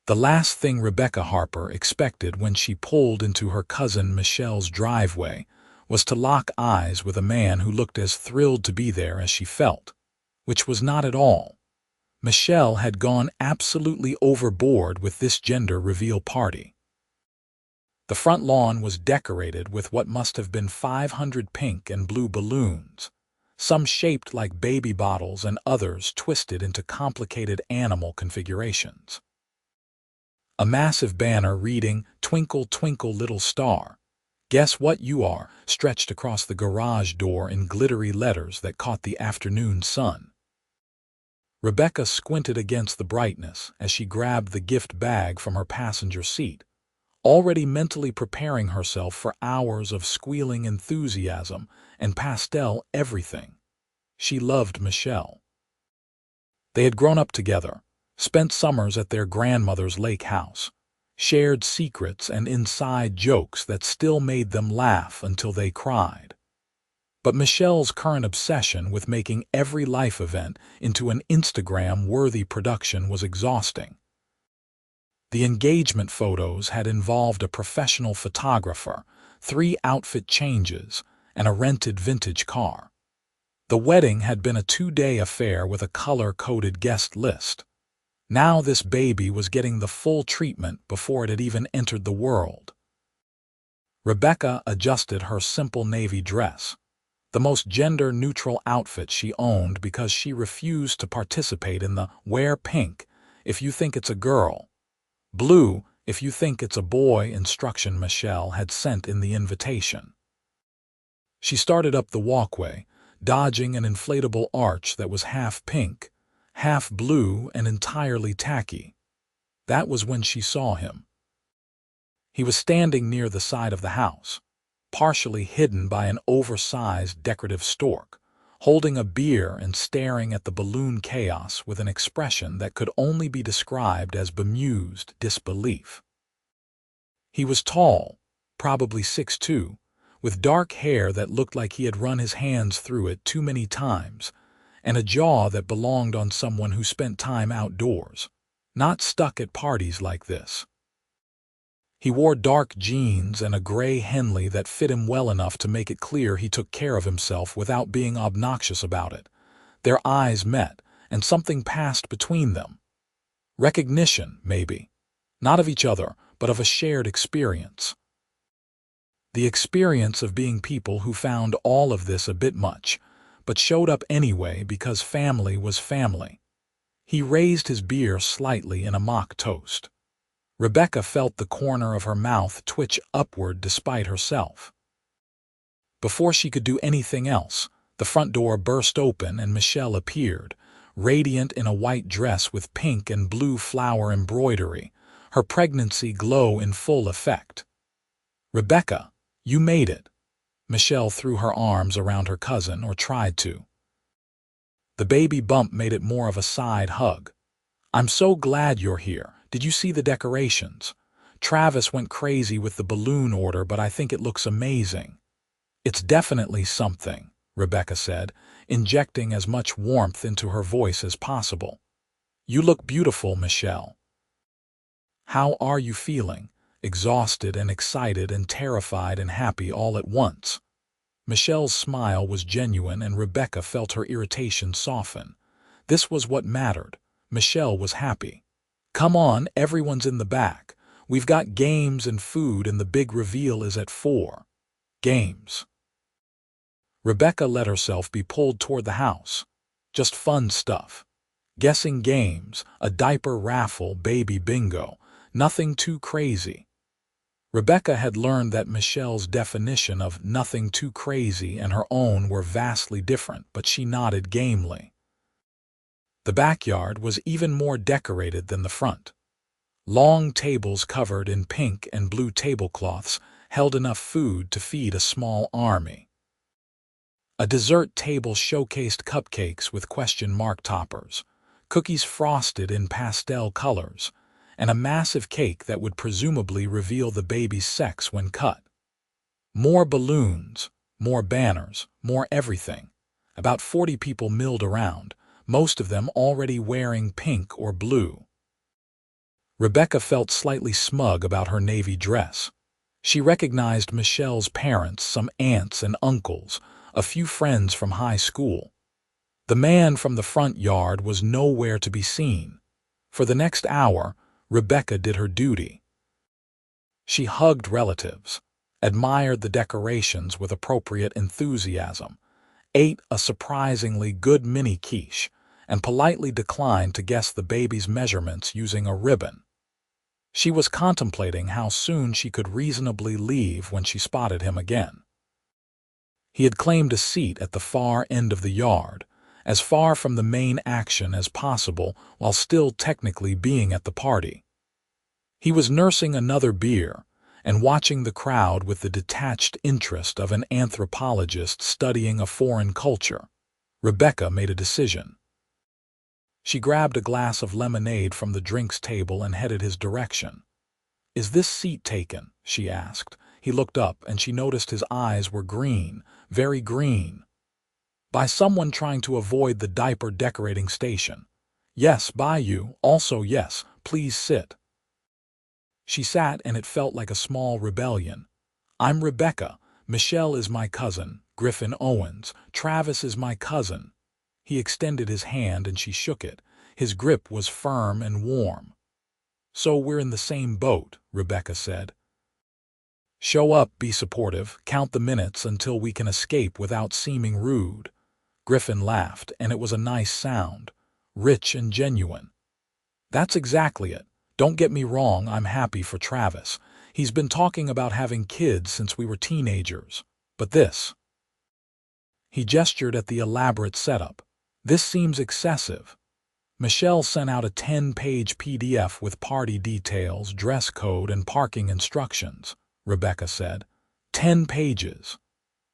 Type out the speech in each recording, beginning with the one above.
The last thing Rebecca Harper expected when she pulled into her cousin Michelle's driveway was to lock eyes with a man who looked as thrilled to be there as she felt, which was not at all. Michelle had gone absolutely overboard with this gender reveal party. The front lawn was decorated with what must have been 500 pink and blue balloons, some shaped like baby bottles and others twisted into complicated animal configurations. A massive banner reading, "Twinkle, Twinkle, Little Star, Guess What You Are," stretched across the garage door in glittery letters that caught the afternoon sun. Rebecca squinted against the brightness as she grabbed the gift bag from her passenger seat, already mentally preparing herself for hours of squealing enthusiasm and pastel everything. She loved Michelle. They had grown up together, spent summers at their grandmother's lake house, shared secrets and inside jokes that still made them laugh until they cried. But Michelle's current obsession with making every life event into an Instagram-worthy production was exhausting. The engagement photos had involved a professional photographer, 3 outfit changes, and a rented vintage car. The wedding had been a 2-day affair with a color-coded guest list. Now this baby was getting the full treatment before it had even entered the world. Rebecca adjusted her simple navy dress, the most gender-neutral outfit she owned because she refused to participate in the "wear pink if you think it's a girl, blue if you think it's a boy" instruction Michelle had sent in the invitation. She started up the walkway, dodging an inflatable arch that was half pink, half blue, and entirely tacky. That was when she saw him. He was standing near the side of the house, partially hidden by an oversized decorative stork, holding a beer and staring at the balloon chaos with an expression that could only be described as bemused disbelief. He was tall, probably 6'2", with dark hair that looked like he had run his hands through it too many times, and a jaw that belonged on someone who spent time outdoors, not stuck at parties like this. He wore dark jeans and a gray Henley that fit him well enough to make it clear he took care of himself without being obnoxious about it. Their eyes met, and something passed between them. Recognition, maybe. Not of each other, but of a shared experience. The experience of being people who found all of this a bit much, but showed up anyway because family was family. He raised his beer slightly in a mock toast. Rebecca felt the corner of her mouth twitch upward despite herself. Before she could do anything else, the front door burst open and Michelle appeared, radiant in a white dress with pink and blue flower embroidery, her pregnancy glow in full effect. "Rebecca, you made it." Michelle threw her arms around her cousin, or tried to. The baby bump made it more of a side hug. "I'm so glad you're here. Did you see the decorations? Travis went crazy with the balloon order, but I think it looks amazing." "It's definitely something," Rebecca said, injecting as much warmth into her voice as possible. "You look beautiful, Michelle." "How are you feeling?" Exhausted and excited and terrified and happy all at once. Michelle's smile was genuine and Rebecca felt her irritation soften. This was what mattered. Michelle was happy. "Come on, everyone's in the back. We've got games and food and the big reveal is at 4. Games." Rebecca let herself be pulled toward the house. Just fun stuff. Guessing games, a diaper raffle, baby bingo. Nothing too crazy. Rebecca had learned that Michelle's definition of nothing too crazy and her own were vastly different, but she nodded gamely. The backyard was even more decorated than the front. Long tables covered in pink and blue tablecloths held enough food to feed a small army. A dessert table showcased cupcakes with question mark toppers, cookies frosted in pastel colors, and a massive cake that would presumably reveal the baby's sex when cut. More balloons, more banners, more everything. About 40 people milled around, most of them already wearing pink or blue. Rebecca felt slightly smug about her navy dress. She recognized Michelle's parents, some aunts and uncles, a few friends from high school. The man from the front yard was nowhere to be seen. For the next hour, Rebecca did her duty. She hugged relatives, admired the decorations with appropriate enthusiasm, ate a surprisingly good mini quiche, and politely declined to guess the baby's measurements using a ribbon. She was contemplating how soon she could reasonably leave when she spotted him again. He had claimed a seat at the far end of the yard, as far from the main action as possible while still technically being at the party. He was nursing another beer and watching the crowd with the detached interest of an anthropologist studying a foreign culture. Rebecca made a decision. She grabbed a glass of lemonade from the drinks table and headed his direction. "Is this seat taken?" she asked. He looked up and she noticed his eyes were green, very green. "By someone trying to avoid the diaper decorating station." "Yes, by you. Also yes, please sit." She sat and it felt like a small rebellion. "I'm Rebecca. Michelle is my cousin, Griffin Owens. Travis is my cousin." He extended his hand and she shook it. His grip was firm and warm. "So we're in the same boat," Rebecca said. "Show up, be supportive, count the minutes until we can escape without seeming rude." Griffin laughed, and it was a nice sound, rich and genuine. "That's exactly it. Don't get me wrong, I'm happy for Travis. He's been talking about having kids since we were teenagers. But this..." He gestured at the elaborate setup. "This seems excessive." Michelle sent out a 10-page PDF with party details, dress code, and parking instructions, Rebecca said. 10 pages.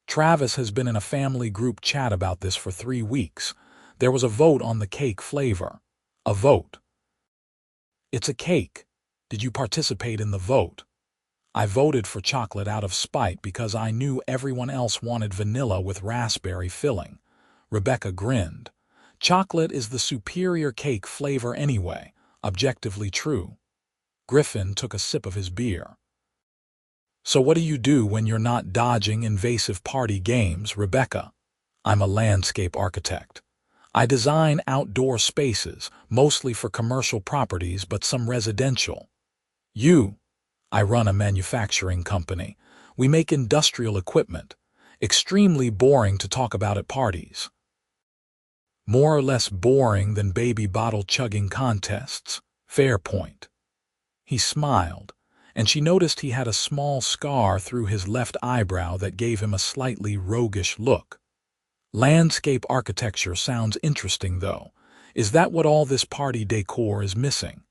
Travis has been in a family group chat about this for 3 weeks. There was a vote on the cake flavor. A vote. "It's a cake. Did you participate in the vote?" "I voted for chocolate out of spite because I knew everyone else wanted vanilla with raspberry filling." Rebecca grinned. "Chocolate is the superior cake flavor anyway, objectively true." Griffin took a sip of his beer. "So what do you do when you're not dodging invasive party games, Rebecca?" "I'm a landscape architect. I design outdoor spaces, mostly for commercial properties but some residential." "You?" "I run a manufacturing company. We make industrial equipment. Extremely boring to talk about at parties." "More or less boring than baby bottle chugging contests. Fair point." He smiled, and she noticed he had a small scar through his left eyebrow that gave him a slightly roguish look. "Landscape architecture sounds interesting, though. Is that what all this party decor is missing?"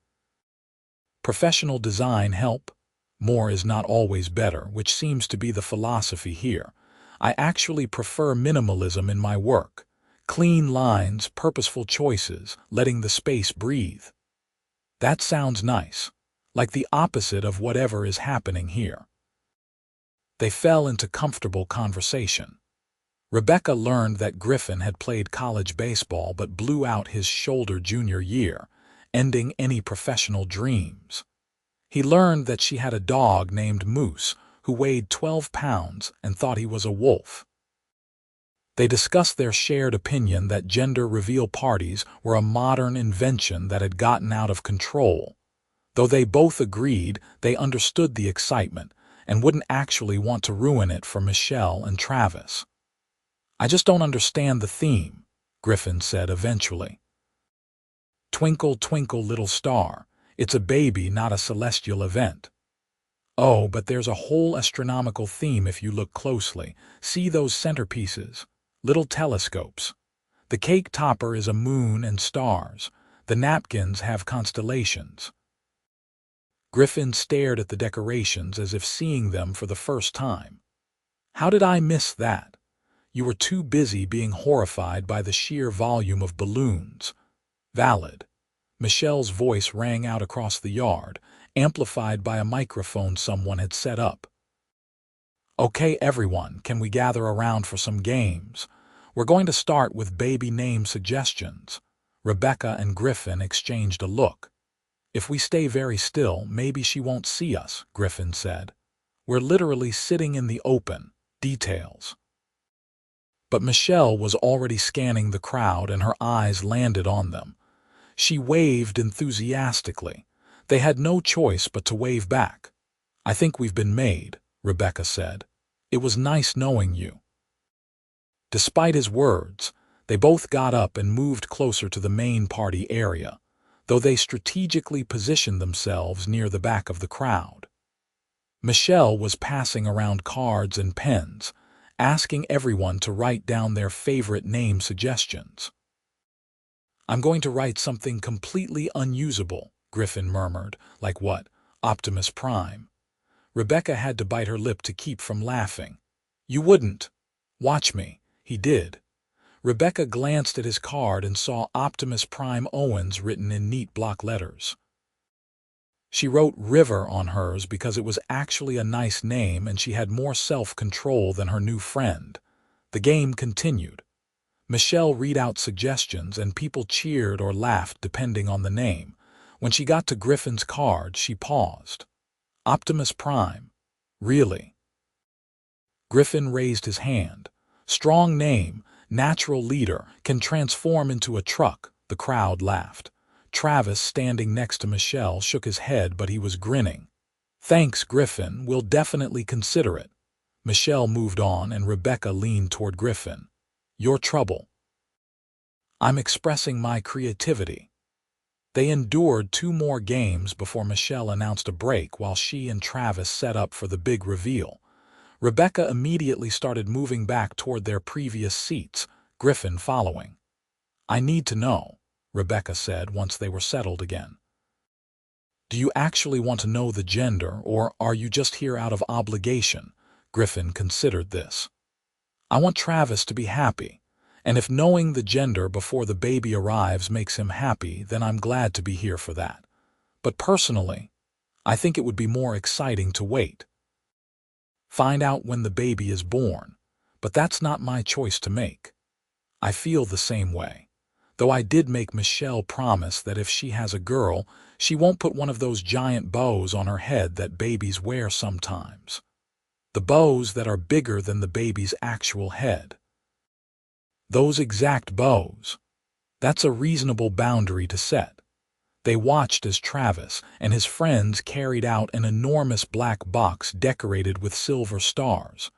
"Professional design help. More is not always better, which seems to be the philosophy here. I actually prefer minimalism in my work. Clean lines, purposeful choices, letting the space breathe." "That sounds nice. Like the opposite of whatever is happening here." They fell into comfortable conversation. Rebecca learned that Griffin had played college baseball but blew out his shoulder junior year, ending any professional dreams. He learned that she had a dog named Moose who weighed 12 pounds and thought he was a wolf. They discussed their shared opinion that gender reveal parties were a modern invention that had gotten out of control. Though they both agreed, they understood the excitement and wouldn't actually want to ruin it for Michelle and Travis. "I just don't understand the theme," Griffin said eventually. "Twinkle, twinkle, little star. It's a baby, not a celestial event." "Oh, but there's a whole astronomical theme if you look closely. See those centerpieces? Little telescopes. The cake topper is a moon and stars. The napkins have constellations." Griffin stared at the decorations as if seeing them for the first time. "How did I miss that? You were too busy being horrified by the sheer volume of balloons." "Valid." Michelle's voice rang out across the yard, amplified by a microphone someone had set up. "Okay, everyone, can we gather around for some games? We're going to start with baby name suggestions." Rebecca and Griffin exchanged a look. If we stay very still, maybe she won't see us, Griffin said. We're literally sitting in the open. Details. But Michelle was already scanning the crowd and her eyes landed on them. She waved enthusiastically. They had no choice but to wave back. I think we've been made, Rebecca said. It was nice knowing you. Despite his words, they both got up and moved closer to the main party area, though they strategically positioned themselves near the back of the crowd. Michelle was passing around cards and pens, asking everyone to write down their favorite name suggestions. I'm going to write something completely unusable, Griffin murmured. Like what? Optimus Prime. Rebecca had to bite her lip to keep from laughing. You wouldn't. Watch me. He did. Rebecca glanced at his card and saw Optimus Prime Owens written in neat block letters. She wrote River on hers because it was actually a nice name and she had more self-control than her new friend. The game continued. Michelle read out suggestions and people cheered or laughed depending on the name. When she got to Griffin's card, she paused. Optimus Prime. Really? Griffin raised his hand. Strong name, natural leader, can transform into a truck. The crowd laughed. Travis, standing next to Michelle, shook his head, but he was grinning. Thanks, Griffin. We'll definitely consider it. Michelle moved on and Rebecca leaned toward Griffin. Your trouble. I'm expressing my creativity. They endured 2 more games before Michelle announced a break while she and Travis set up for the big reveal. Rebecca immediately started moving back toward their previous seats, Griffin following. I need to know, Rebecca said once they were settled again. Do you actually want to know the gender, or are you just here out of obligation? Griffin considered this. I want Travis to be happy, and if knowing the gender before the baby arrives makes him happy, then I'm glad to be here for that. But personally, I think it would be more exciting to wait. Find out when the baby is born, but that's not my choice to make. I feel the same way. Though I did make Michelle promise that if she has a girl, she won't put one of those giant bows on her head that babies wear sometimes. The bows that are bigger than the baby's actual head. Those exact bows. That's a reasonable boundary to set. They watched as Travis and his friends carried out an enormous black box decorated with silver stars.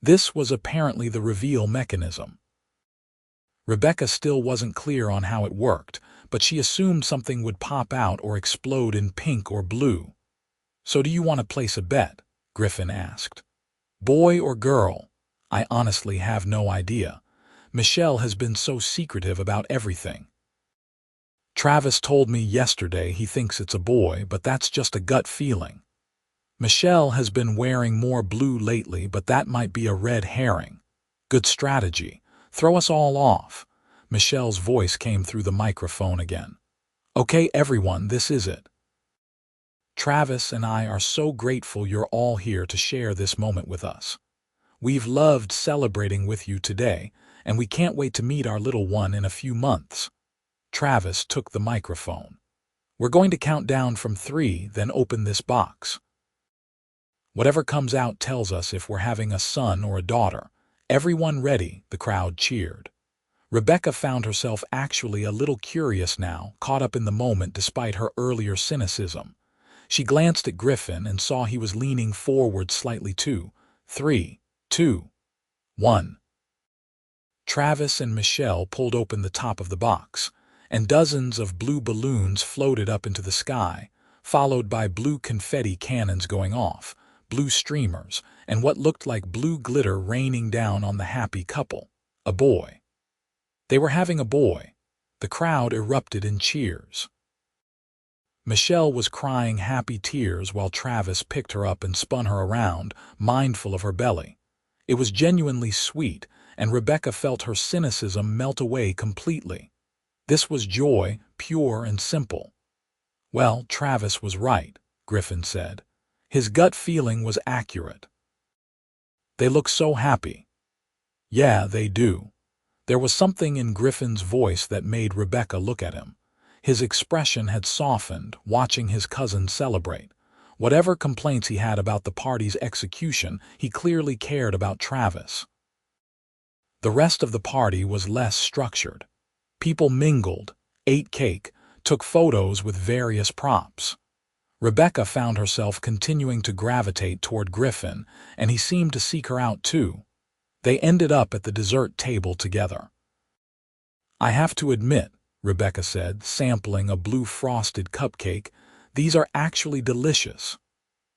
This was apparently the reveal mechanism. Rebecca still wasn't clear on how it worked, but she assumed something would pop out or explode in pink or blue. So do you want to place a bet? Griffin asked. Boy or girl? I honestly have no idea. Michelle has been so secretive about everything. Travis told me yesterday he thinks it's a boy, but that's just a gut feeling. Michelle has been wearing more blue lately, but that might be a red herring. Good strategy. Throw us all off. Michelle's voice came through the microphone again. Okay, everyone, this is it. Travis and I are so grateful you're all here to share this moment with us. We've loved celebrating with you today, and we can't wait to meet our little one in a few months. Travis took the microphone. We're going to count down from 3, then open this box. Whatever comes out tells us if we're having a son or a daughter. Everyone ready? The crowd cheered. Rebecca found herself actually a little curious now, caught up in the moment despite her earlier cynicism. She glanced at Griffin and saw he was leaning forward slightly too. 3, 2, 1. Travis and Michelle pulled open the top of the box, and dozens of blue balloons floated up into the sky, followed by blue confetti cannons going off, blue streamers, and what looked like blue glitter raining down on the happy couple. A boy. They were having a boy. The crowd erupted in cheers. Michelle was crying happy tears while Travis picked her up and spun her around, mindful of her belly. It was genuinely sweet, and Rebecca felt her cynicism melt away completely. This was joy, pure and simple. Well, Travis was right, Griffin said. His gut feeling was accurate. They look so happy. Yeah, they do. There was something in Griffin's voice that made Rebecca look at him. His expression had softened, watching his cousin celebrate. Whatever complaints he had about the party's execution, he clearly cared about Travis. The rest of the party was less structured. People mingled, ate cake, took photos with various props. Rebecca found herself continuing to gravitate toward Griffin, and he seemed to seek her out too. They ended up at the dessert table together. "I have to admit," Rebecca said, sampling a blue frosted cupcake, "these are actually delicious."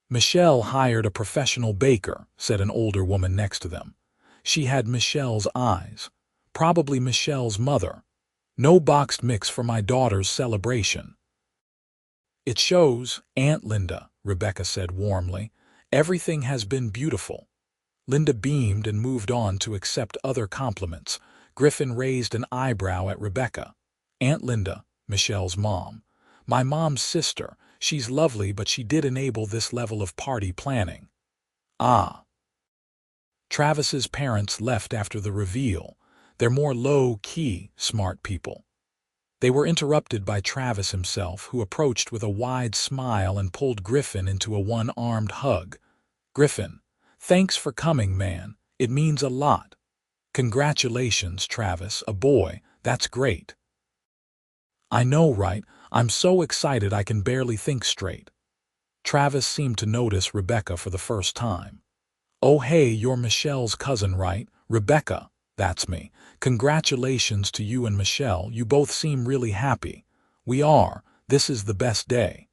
"Michelle hired a professional baker," said an older woman next to them. "She had Michelle's eyes. Probably Michelle's mother. No boxed mix for my daughter's celebration." "It shows, Aunt Linda," Rebecca said warmly. "Everything has been beautiful." Linda beamed and moved on to accept other compliments. Griffin raised an eyebrow at Rebecca. "Aunt Linda, Michelle's mom. My mom's sister. She's lovely, but she did enable this level of party planning." "Ah." Travis's parents left after the reveal. They're more low-key, smart people. They were interrupted by Travis himself, who approached with a wide smile and pulled Griffin into a one-armed hug. "Griffin, thanks for coming, man. It means a lot." "Congratulations, Travis, a boy. That's great." "I know, right? I'm so excited I can barely think straight." Travis seemed to notice Rebecca for the first time. "Oh hey, you're Michelle's cousin, right? Rebecca, that's me. Congratulations to you and Michelle, you both seem really happy." "We are. This is the best day."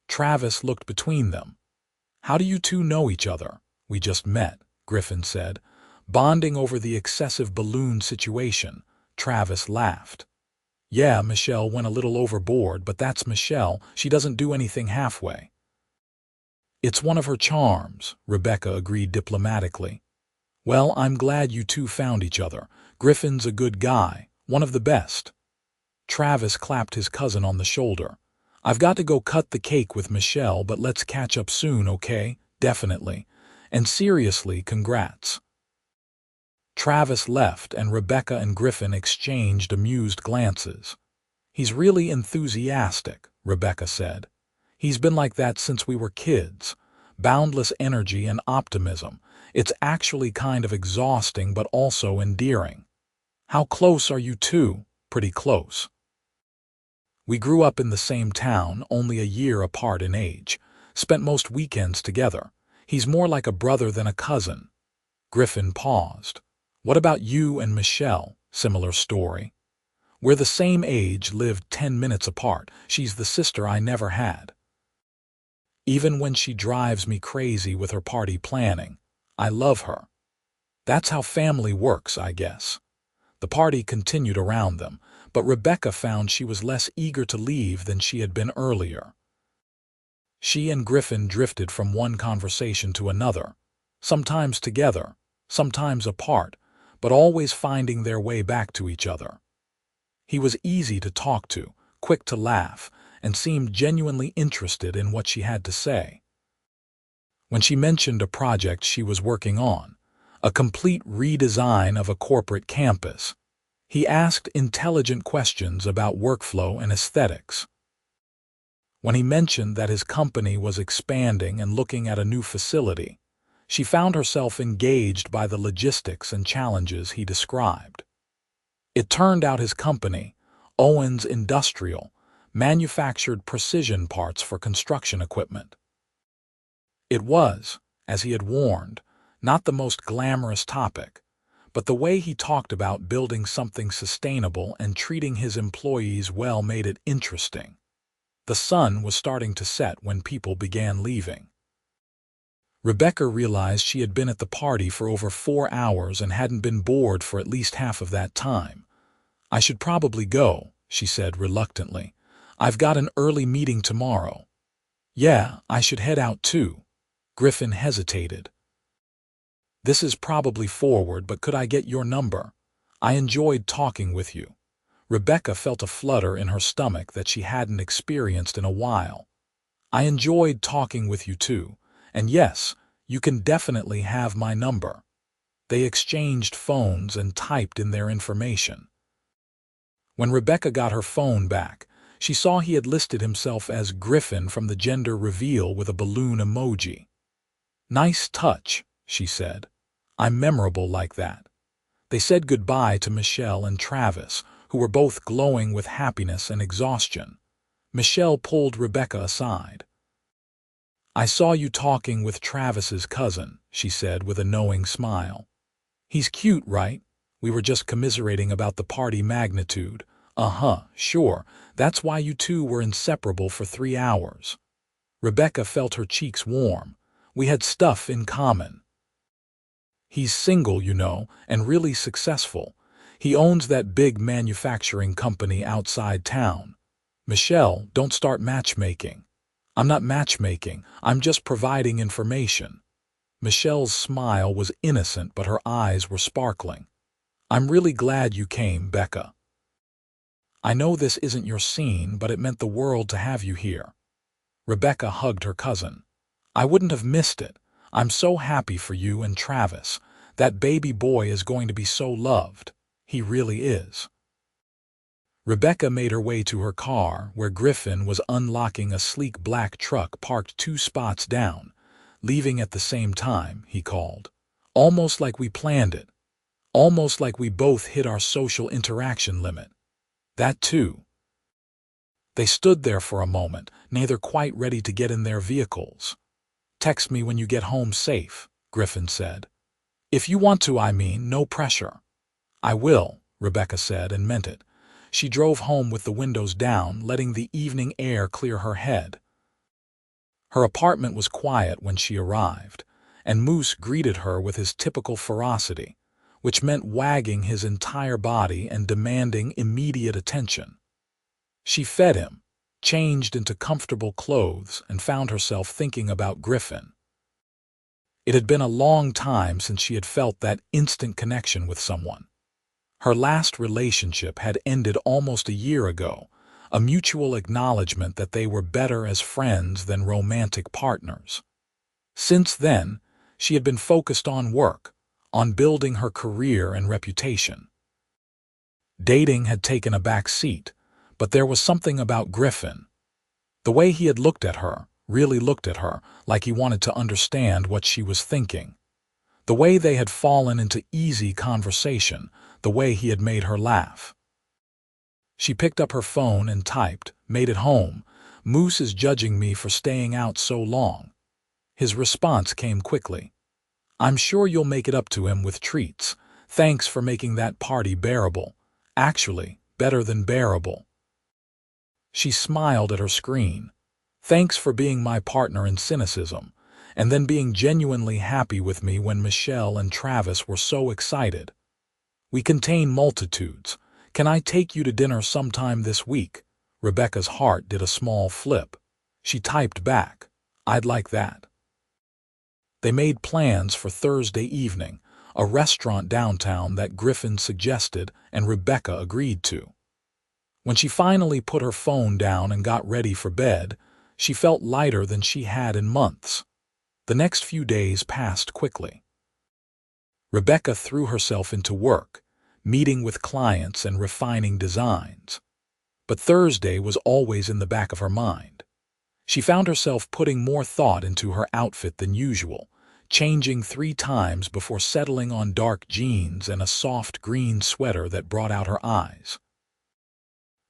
Travis looked between them. "How do you two know each other?" "We just met," Griffin said. "Bonding over the excessive balloon situation." Travis laughed. "Yeah, Michelle went a little overboard, but that's Michelle. She doesn't do anything halfway." "It's one of her charms," Rebecca agreed diplomatically. "Well, I'm glad you two found each other. Griffin's a good guy, one of the best." Travis clapped his cousin on the shoulder. "I've got to go cut the cake with Michelle, but let's catch up soon, okay?" "Definitely. And seriously, congrats." Travis left, and Rebecca and Griffin exchanged amused glances. "He's really enthusiastic," Rebecca said. "He's been like that since we were kids. Boundless energy and optimism. It's actually kind of exhausting but also endearing." "How close are you two?" "Pretty close. We grew up in the same town, only a year apart in age. Spent most weekends together. He's more like a brother than a cousin." Griffin paused. "What about you and Michelle?" "Similar story. We're the same age, lived 10 minutes apart. She's the sister I never had. Even when she drives me crazy with her party planning, I love her. That's how family works, I guess." The party continued around them, but Rebecca found she was less eager to leave than she had been earlier. She and Griffin drifted from one conversation to another, sometimes together, sometimes apart, but always finding their way back to each other. He was easy to talk to, quick to laugh, and seemed genuinely interested in what she had to say. When she mentioned a project she was working on, a complete redesign of a corporate campus, he asked intelligent questions about workflow and aesthetics. When he mentioned that his company was expanding and looking at a new facility, she found herself engaged by the logistics and challenges he described. It turned out his company, Owens Industrial, manufactured precision parts for construction equipment. It was, as he had warned, not the most glamorous topic, but the way he talked about building something sustainable and treating his employees well made it interesting. The sun was starting to set when people began leaving. Rebecca realized she had been at the party for over 4 hours and hadn't been bored for at least half of that time. "I should probably go," she said reluctantly. "I've got an early meeting tomorrow." "Yeah, I should head out too." Griffin hesitated. "This is probably forward, but could I get your number? I enjoyed talking with you." Rebecca felt a flutter in her stomach that she hadn't experienced in a while. "I enjoyed talking with you too. And yes, you can definitely have my number." They exchanged phones and typed in their information. When Rebecca got her phone back, she saw he had listed himself as Griffin from the gender reveal with a balloon emoji. "Nice touch," she said. "I'm memorable like that." They said goodbye to Michelle and Travis, who were both glowing with happiness and exhaustion. Michelle pulled Rebecca aside. "I saw you talking with Travis's cousin," she said with a knowing smile. "He's cute, right? We were just commiserating about the party magnitude." "Uh-huh, sure. That's why you two were inseparable for 3 hours." Rebecca felt her cheeks warm. "We had stuff in common." "He's single, you know, and really successful. He owns that big manufacturing company outside town." "Michelle, don't start matchmaking." "I'm not matchmaking. I'm just providing information." Michelle's smile was innocent, but her eyes were sparkling. "I'm really glad you came, Becca. I know this isn't your scene, but it meant the world to have you here." Rebecca hugged her cousin. "I wouldn't have missed it. I'm so happy for you and Travis. That baby boy is going to be so loved. He really is." Rebecca made her way to her car, where Griffin was unlocking a sleek black truck parked 2 spots down. "Leaving at the same time," he called. "Almost like we planned it. Almost like we both hit our social interaction limit." "That too." They stood there for a moment, neither quite ready to get in their vehicles. "Text me when you get home safe," Griffin said. "If you want to, I mean, no pressure." "I will," Rebecca said, and meant it. She drove home with the windows down, letting the evening air clear her head. Her apartment was quiet when she arrived, and Moose greeted her with his typical ferocity, which meant wagging his entire body and demanding immediate attention. She fed him, changed into comfortable clothes, and found herself thinking about Griffin. It had been a long time since she had felt that instant connection with someone. Her last relationship had ended almost a year ago, a mutual acknowledgement that they were better as friends than romantic partners. Since then, she had been focused on work, on building her career and reputation. Dating had taken a back seat, but there was something about Griffin. The way he had looked at her, really looked at her, like he wanted to understand what she was thinking. The way they had fallen into easy conversation, the way he had made her laugh. She picked up her phone and typed, "Made it home. Moose is judging me for staying out so long." His response came quickly. "I'm sure you'll make it up to him with treats. Thanks for making that party bearable. Actually, better than bearable." She smiled at her screen. "Thanks for being my partner in cynicism, and then being genuinely happy with me when Michelle and Travis were so excited. We contain multitudes. Can I take you to dinner sometime this week?" Rebecca's heart did a small flip. She typed back, "I'd like that." They made plans for Thursday evening, a restaurant downtown that Griffin suggested and Rebecca agreed to. When she finally put her phone down and got ready for bed, she felt lighter than she had in months. The next few days passed quickly. Rebecca threw herself into work, meeting with clients and refining designs. But Thursday was always in the back of her mind. She found herself putting more thought into her outfit than usual, changing 3 times before settling on dark jeans and a soft green sweater that brought out her eyes.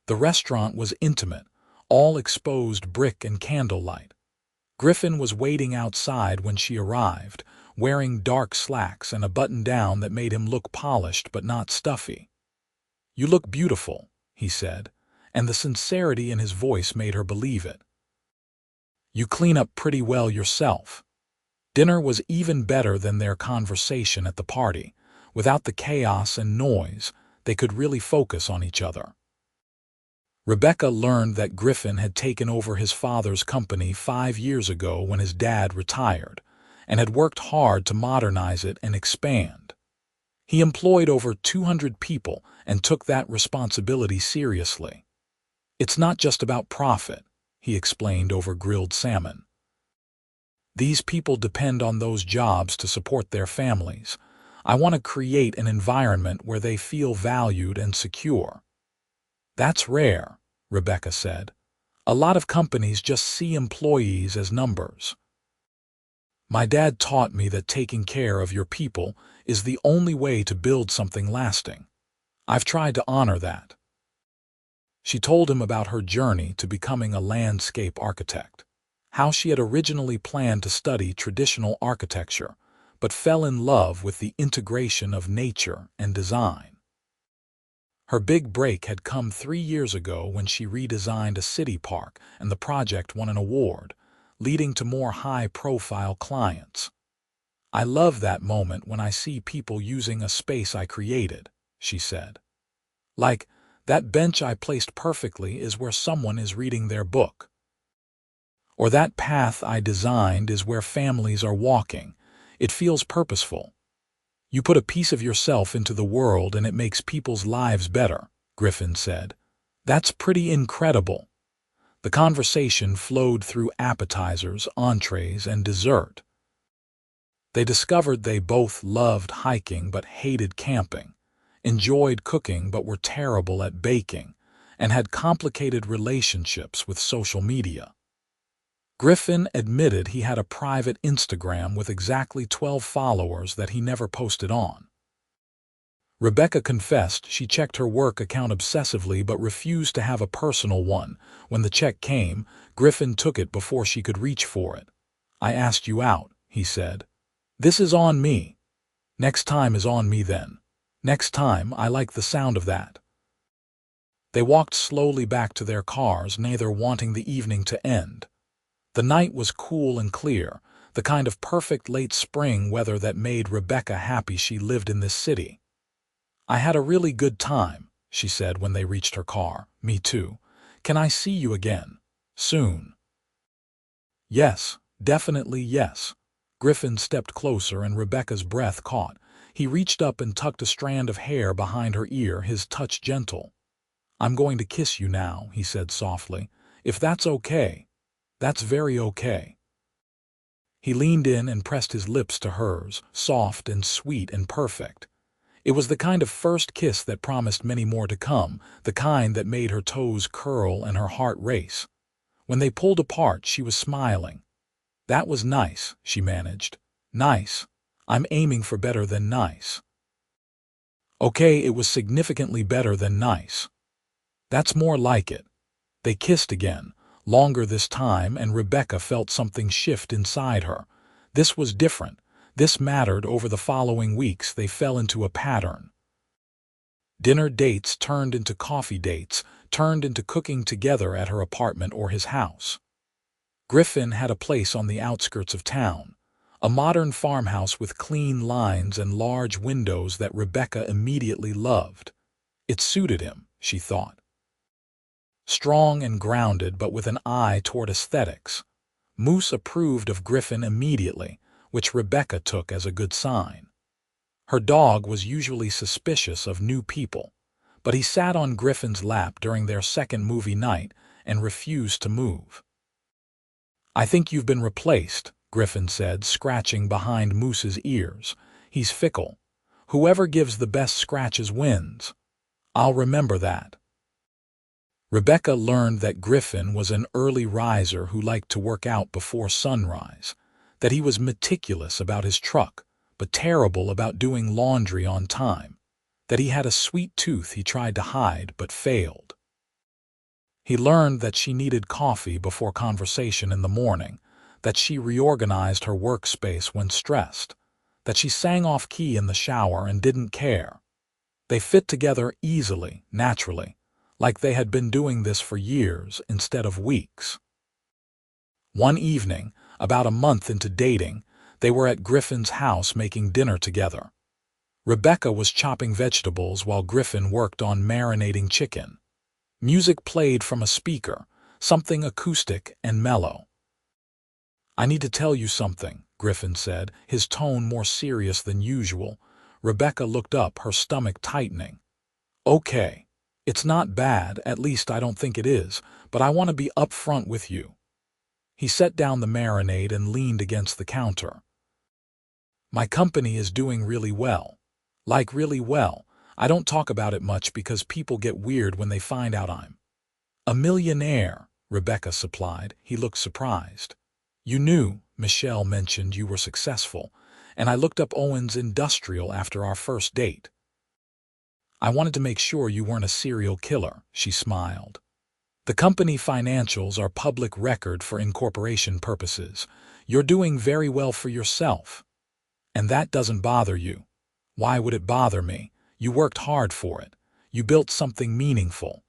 The restaurant was intimate, all exposed brick and candlelight. Griffin was waiting outside when she arrived, wearing dark slacks and a button-down that made him look polished but not stuffy. "You look beautiful," he said, and the sincerity in his voice made her believe it. "You clean up pretty well yourself." Dinner was even better than their conversation at the party. Without the chaos and noise, they could really focus on each other. Rebecca learned that Griffin had taken over his father's company 5 years ago when his dad retired, and had worked hard to modernize it and expand. He employed over 200 people and took that responsibility seriously. "It's not just about profit," he explained over grilled salmon. "These people depend on those jobs to support their families. I want to create an environment where they feel valued and secure." That's rare, Rebecca said. A lot of companies just see employees as numbers. My dad taught me that taking care of your people is the only way to build something lasting. I've tried to honor that. She told him about her journey to becoming a landscape architect, how she had originally planned to study traditional architecture, but fell in love with the integration of nature and design. Her big break had come 3 years ago when she redesigned a city park and the project won an award, leading to more high-profile clients. I love that moment when I see people using a space I created, she said. Like, that bench I placed perfectly is where someone is reading their book. Or that path I designed is where families are walking. It feels purposeful. You put a piece of yourself into the world and it makes people's lives better, Griffin said. That's pretty incredible. The conversation flowed through appetizers, entrees, and dessert. They discovered they both loved hiking but hated camping, enjoyed cooking but were terrible at baking, and had complicated relationships with social media. Griffin admitted he had a private Instagram with exactly 12 followers that he never posted on. Rebecca confessed she checked her work account obsessively but refused to have a personal one. When the check came, Griffin took it before she could reach for it. I asked you out, he said. This is on me. Next time is on me then. Next time, I like the sound of that. They walked slowly back to their cars, neither wanting the evening to end. The night was cool and clear, the kind of perfect late spring weather that made Rebecca happy she lived in this city. I had a really good time, she said when they reached her car. Me too. Can I see you again? Soon. Yes, definitely yes. Griffin stepped closer and Rebecca's breath caught. He reached up and tucked a strand of hair behind her ear, his touch gentle. I'm going to kiss you now, he said softly. If that's okay. That's very okay. He leaned in and pressed his lips to hers, soft and sweet and perfect. It was the kind of first kiss that promised many more to come, the kind that made her toes curl and her heart race. When they pulled apart, she was smiling. That was nice, she managed. Nice. I'm aiming for better than nice. Okay, it was significantly better than nice. That's more like it. They kissed again, longer this time, and Rebecca felt something shift inside her. This was different. This mattered. Over the following weeks, they fell into a pattern. Dinner dates turned into coffee dates, turned into cooking together at her apartment or his house. Griffin had a place on the outskirts of town, a modern farmhouse with clean lines and large windows that Rebecca immediately loved. It suited him, she thought. Strong and grounded, but with an eye toward aesthetics. Moose approved of Griffin immediately, which Rebecca took as a good sign. Her dog was usually suspicious of new people, but he sat on Griffin's lap during their second movie night and refused to move. I think you've been replaced, Griffin said, scratching behind Moose's ears. He's fickle. Whoever gives the best scratches wins. I'll remember that. Rebecca learned that Griffin was an early riser who liked to work out before sunrise, that he was meticulous about his truck, but terrible about doing laundry on time, that he had a sweet tooth he tried to hide but failed. He learned that she needed coffee before conversation in the morning, that she reorganized her workspace when stressed, that she sang off-key in the shower and didn't care. They fit together easily, naturally, like they had been doing this for years instead of weeks. One evening, about a month into dating, they were at Griffin's house making dinner together. Rebecca was chopping vegetables while Griffin worked on marinating chicken. Music played from a speaker, something acoustic and mellow. I need to tell you something, Griffin said, his tone more serious than usual. Rebecca looked up, her stomach tightening. Okay. It's not bad, at least I don't think it is, but I want to be upfront with you. He set down the marinade and leaned against the counter. My company is doing really well. Like really well. I don't talk about it much because people get weird when they find out I'm a millionaire, Rebecca supplied. He looked surprised. You knew, Michelle mentioned you were successful, and I looked up Owen's Industrial after our first date. I wanted to make sure you weren't a serial killer, she smiled. The company financials are public record for incorporation purposes. You're doing very well for yourself. And that doesn't bother you. Why would it bother me? You worked hard for it. You built something meaningful.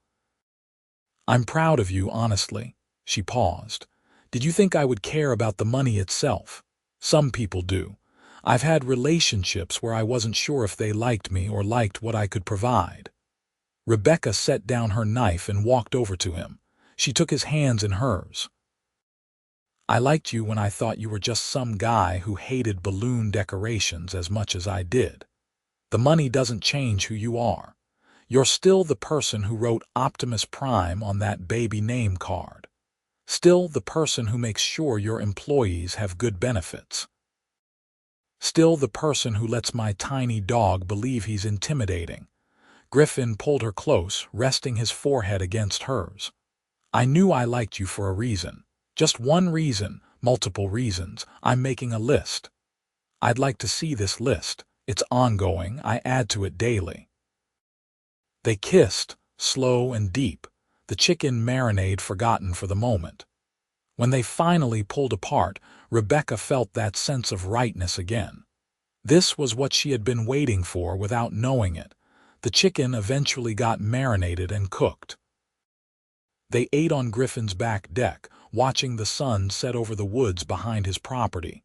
I'm proud of you, honestly. She paused. Did you think I would care about the money itself? Some people do. I've had relationships where I wasn't sure if they liked me or liked what I could provide. Rebecca set down her knife and walked over to him. She took his hands in hers. I liked you when I thought you were just some guy who hated balloon decorations as much as I did. The money doesn't change who you are. You're still the person who wrote Optimus Prime on that baby name card. Still the person who makes sure your employees have good benefits. Still the person who lets my tiny dog believe he's intimidating. Griffin pulled her close, resting his forehead against hers. I knew I liked you for a reason. Just one reason, multiple reasons. I'm making a list. I'd like to see this list. It's ongoing. I add to it daily. They kissed, slow and deep, the chicken marinade forgotten for the moment. When they finally pulled apart, Rebecca felt that sense of rightness again. This was what she had been waiting for without knowing it. The chicken eventually got marinated and cooked. They ate on Griffin's back deck, watching the sun set over the woods behind his property.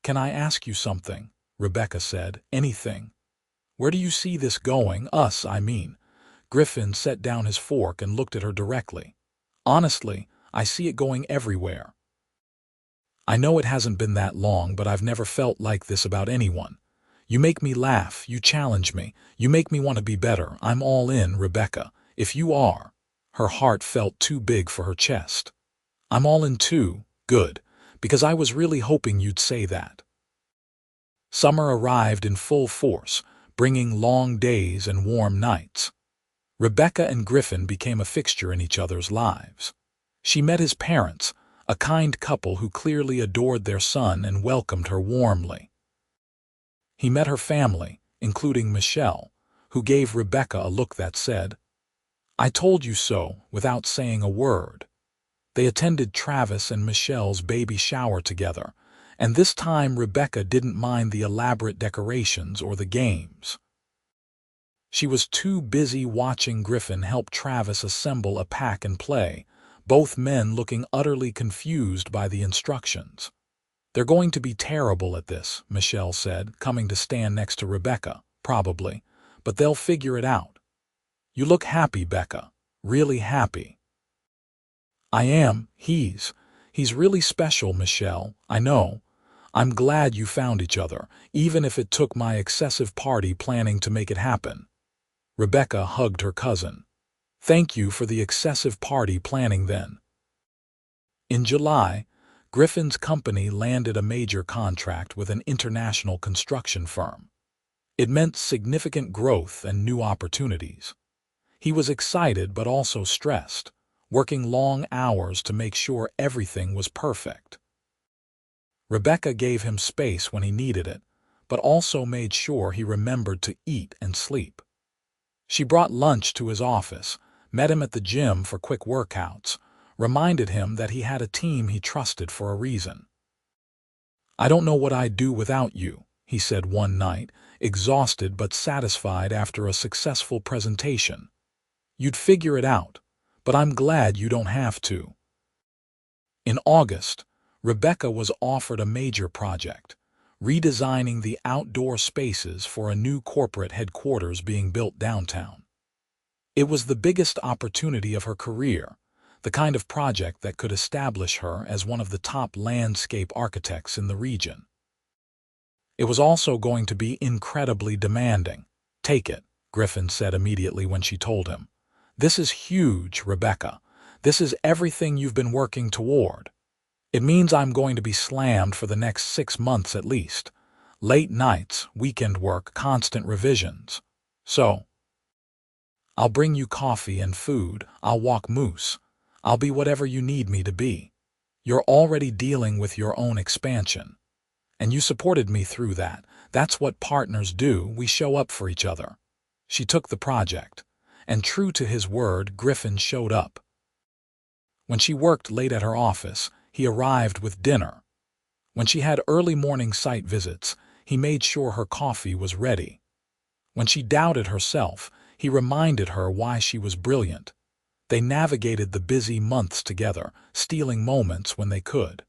Can I ask you something? Rebecca said. Anything. Where do you see this going? Us, I mean. Griffin set down his fork and looked at her directly. Honestly, I see it going everywhere. I know it hasn't been that long, but I've never felt like this about anyone. You make me laugh, you challenge me, you make me want to be better. I'm all in, Rebecca. If you are. Her heart felt too big for her chest. I'm all in too. Good. Because I was really hoping you'd say that. Summer arrived in full force, bringing long days and warm nights. Rebecca and Griffin became a fixture in each other's lives. She met his parents, a kind couple who clearly adored their son and welcomed her warmly. He met her family, including Michelle, who gave Rebecca a look that said, I told you so, without saying a word. They attended Travis and Michelle's baby shower together, and this time Rebecca didn't mind the elaborate decorations or the games. She was too busy watching Griffin help Travis assemble a pack and play, both men looking utterly confused by the instructions. They're going to be terrible at this, Michelle said, coming to stand next to Rebecca, probably, but they'll figure it out. You look happy, Becca, really happy. I am. He's really special, Michelle, I know. I'm glad you found each other, even if it took my excessive party planning to make it happen. Rebecca hugged her cousin. Thank you for the excessive party planning then. In July, Griffin's company landed a major contract with an international construction firm. It meant significant growth and new opportunities. He was excited but also stressed, working long hours to make sure everything was perfect. Rebecca gave him space when he needed it, but also made sure he remembered to eat and sleep. She brought lunch to his office, met him at the gym for quick workouts, reminded him that he had a team he trusted for a reason. I don't know what I'd do without you, he said one night, exhausted but satisfied after a successful presentation. You'd figure it out, but I'm glad you don't have to. In August, Rebecca was offered a major project, redesigning the outdoor spaces for a new corporate headquarters being built downtown. It was the biggest opportunity of her career, the kind of project that could establish her as one of the top landscape architects in the region. It was also going to be incredibly demanding. Take it, Griffin said immediately when she told him. This is huge, Rebecca. This is everything you've been working toward. It means I'm going to be slammed for the next 6 months at least. Late nights, weekend work, constant revisions. So, I'll bring you coffee and food. I'll walk moose. I'll be whatever you need me to be. You're already dealing with your own expansion. And you supported me through that. That's what partners do. We show up for each other. She took the project. And true to his word, Griffin showed up. When she worked late at her office, he arrived with dinner. When she had early morning site visits, he made sure her coffee was ready. When she doubted herself, he reminded her why she was brilliant. They navigated the busy months together, stealing moments when they could.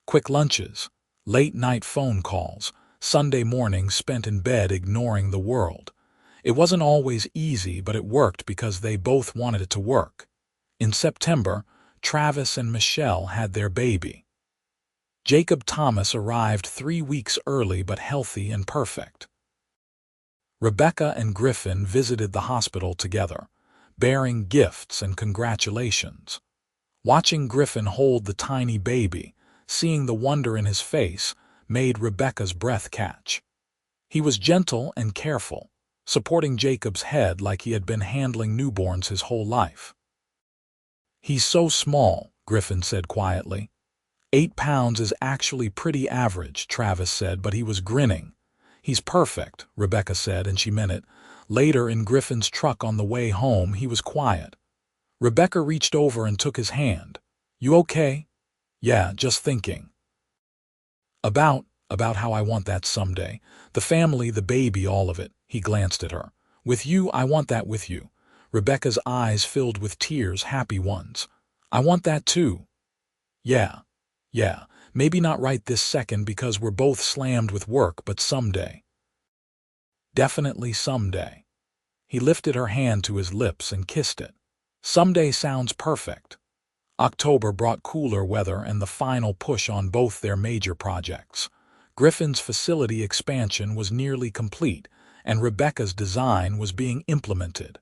Quick lunches, late-night phone calls, Sunday mornings spent in bed ignoring the world. It wasn't always easy, but it worked because they both wanted it to work. In September, Travis and Michelle had their baby. Jacob Thomas arrived 3 weeks early but healthy and perfect. Rebecca and Griffin visited the hospital together, bearing gifts and congratulations. Watching Griffin hold the tiny baby, seeing the wonder in his face, made Rebecca's breath catch. He was gentle and careful, supporting Jacob's head like he had been handling newborns his whole life. "He's so small," Griffin said quietly. 8 pounds is actually pretty average, Travis said, but he was grinning. "He's perfect," Rebecca said, and she meant it. Later, in Griffin's truck on the way home, he was quiet. Rebecca reached over and took his hand. "You okay?" "Yeah, just thinking. About how I want that someday. The family, the baby, all of it." He glanced at her. "With you, I want that with you." Rebecca's eyes filled with tears, happy ones. "I want that too." Yeah, maybe not right this second because we're both slammed with work, but someday." "Definitely someday." He lifted her hand to his lips and kissed it. "Someday sounds perfect." October brought cooler weather and the final push on both their major projects. Griffin's facility expansion was nearly complete, and Rebecca's design was being implemented.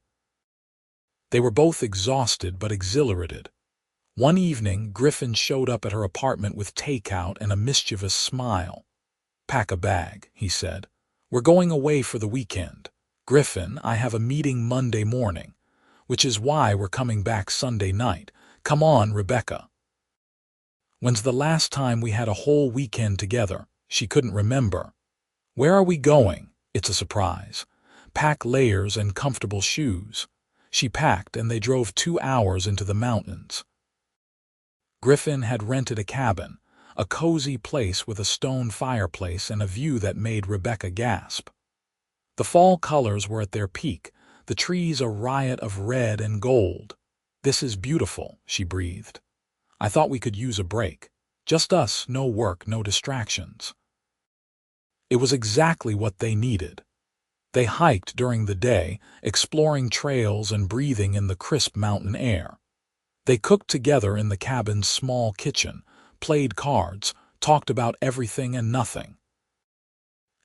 They were both exhausted but exhilarated. One evening, Griffin showed up at her apartment with takeout and a mischievous smile. "Pack a bag," he said. "We're going away for the weekend. Griffin, I have a meeting Monday morning, which is why we're coming back Sunday night. Come on, Rebecca." "When's the last time we had a whole weekend together?" She couldn't remember. "Where are we going?" "It's a surprise. Pack layers and comfortable shoes." She packed, and they drove 2 hours into the mountains. Griffin had rented a cabin, a cozy place with a stone fireplace and a view that made Rebecca gasp. The fall colors were at their peak, the trees a riot of red and gold. "This is beautiful," she breathed. "I thought we could use a break. Just us, no work, no distractions." It was exactly what they needed. They hiked during the day, exploring trails and breathing in the crisp mountain air. They cooked together in the cabin's small kitchen, played cards, talked about everything and nothing.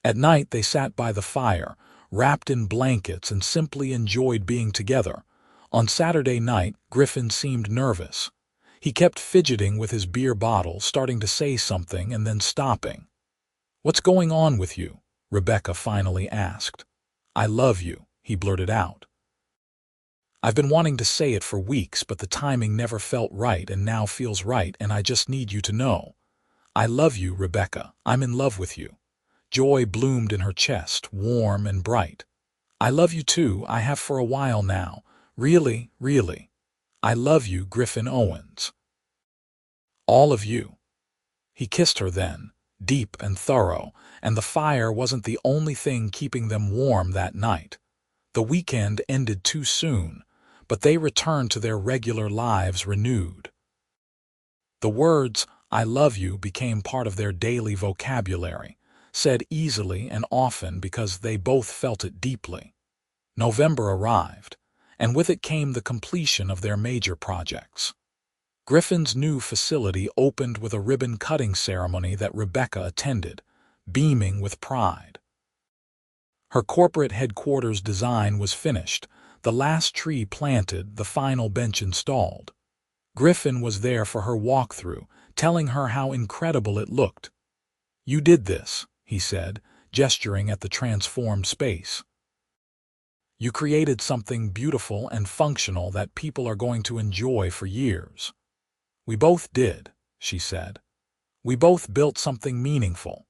At night they sat by the fire, wrapped in blankets, and simply enjoyed being together. On Saturday night, Griffin seemed nervous. He kept fidgeting with his beer bottle, starting to say something and then stopping. "What's going on with you?" Rebecca finally asked. "I love you," he blurted out. "I've been wanting to say it for weeks, but the timing never felt right and now feels right, and I just need you to know. I love you, Rebecca. I'm in love with you." Joy bloomed in her chest, warm and bright. "I love you too. I have for a while now. Really, really. I love you, Griffin Owens. All of you." He kissed her then, deep and thorough, and the fire wasn't the only thing keeping them warm that night. The weekend ended too soon, but they returned to their regular lives renewed. The words, "I love you," became part of their daily vocabulary, said easily and often because they both felt it deeply. November arrived, and with it came the completion of their major projects. Griffin's new facility opened with a ribbon-cutting ceremony that Rebecca attended, beaming with pride. Her corporate headquarters design was finished, the last tree planted, the final bench installed. Griffin was there for her walkthrough, telling her how incredible it looked. "You did this," he said, gesturing at the transformed space. You created something beautiful and functional that people are going to enjoy for years. We both did, she said. We both built something meaningful.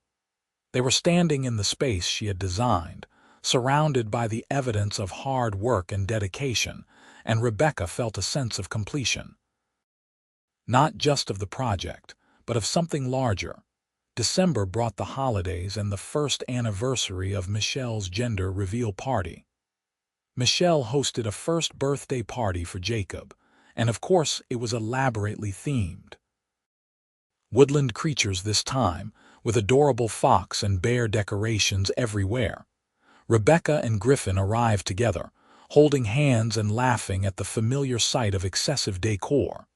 They were standing in the space she had designed, surrounded by the evidence of hard work and dedication, and Rebecca felt a sense of completion. Not just of the project, but of something larger. December brought the holidays and the first anniversary of Michelle's gender reveal party. Michelle hosted a first birthday party for Jacob, and of course it was elaborately themed. Woodland creatures this time, with adorable fox and bear decorations everywhere. Rebecca and Griffin arrived together, holding hands and laughing at the familiar sight of excessive decor.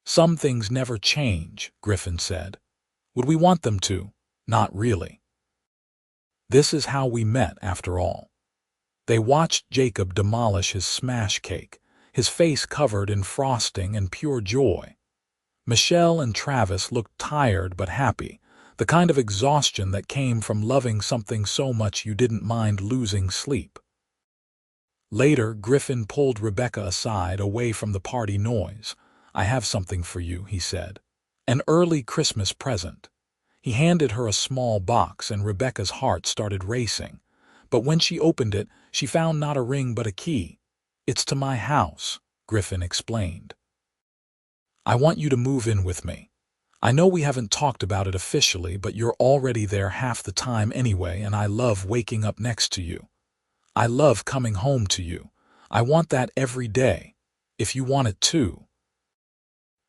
Some things never change, Griffin said. Would we want them to? Not really. This is how we met, after all. They watched Jacob demolish his smash cake, his face covered in frosting and pure joy. Michelle and Travis looked tired but happy, the kind of exhaustion that came from loving something so much you didn't mind losing sleep. Later, Griffin pulled Rebecca aside away from the party noise. I have something for you, he said. An early Christmas present. He handed her a small box and Rebecca's heart started racing. But when she opened it, she found not a ring but a key. It's to my house, Griffin explained. I want you to move in with me. I know we haven't talked about it officially, but you're already there half the time anyway, and I love waking up next to you. I love coming home to you. I want that every day, if you want it too.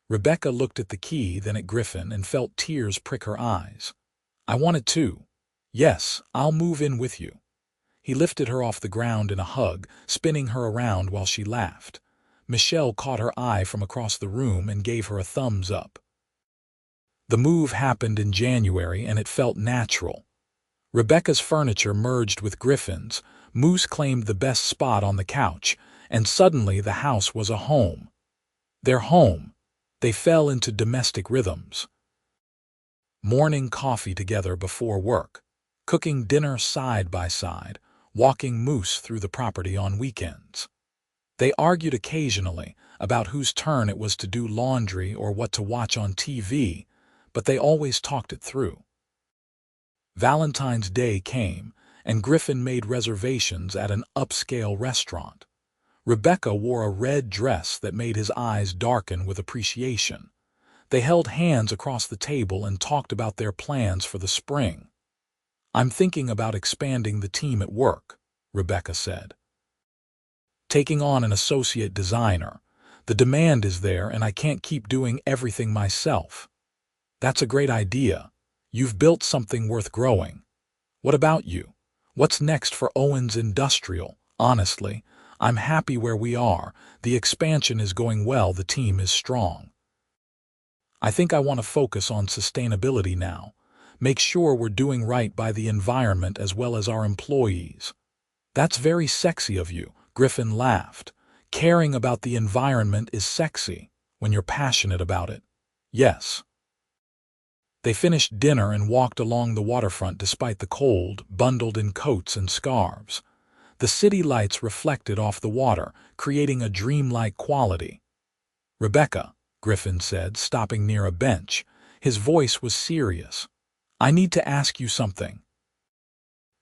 Rebecca looked at the key, then at Griffin, and felt tears prick her eyes. I want it too. Yes, I'll move in with you. He lifted her off the ground in a hug, spinning her around while she laughed. Michelle caught her eye from across the room and gave her a thumbs up. The move happened in January and it felt natural. Rebecca's furniture merged with Griffin's, Moose claimed the best spot on the couch, and suddenly the house was a home. Their home. They fell into domestic rhythms. Morning coffee together before work, cooking dinner side by side, walking Moose through the property on weekends. They argued occasionally about whose turn it was to do laundry or what to watch on TV, but they always talked it through. Valentine's Day came, and Griffin made reservations at an upscale restaurant. Rebecca wore a red dress that made his eyes darken with appreciation. They held hands across the table and talked about their plans for the spring. I'm thinking about expanding the team at work, Rebecca said. Taking on an associate designer. The demand is there and I can't keep doing everything myself. That's a great idea. You've built something worth growing. What about you? What's next for Owens Industrial? Honestly, I'm happy where we are. The expansion is going well, the team is strong. I think I want to focus on sustainability now. Make sure we're doing right by the environment as well as our employees. That's very sexy of you, Griffin laughed. Caring about the environment is sexy when you're passionate about it. Yes. They finished dinner and walked along the waterfront despite the cold, bundled in coats and scarves. The city lights reflected off the water, creating a dreamlike quality. Rebecca, Griffin said, stopping near a bench. His voice was serious. I need to ask you something.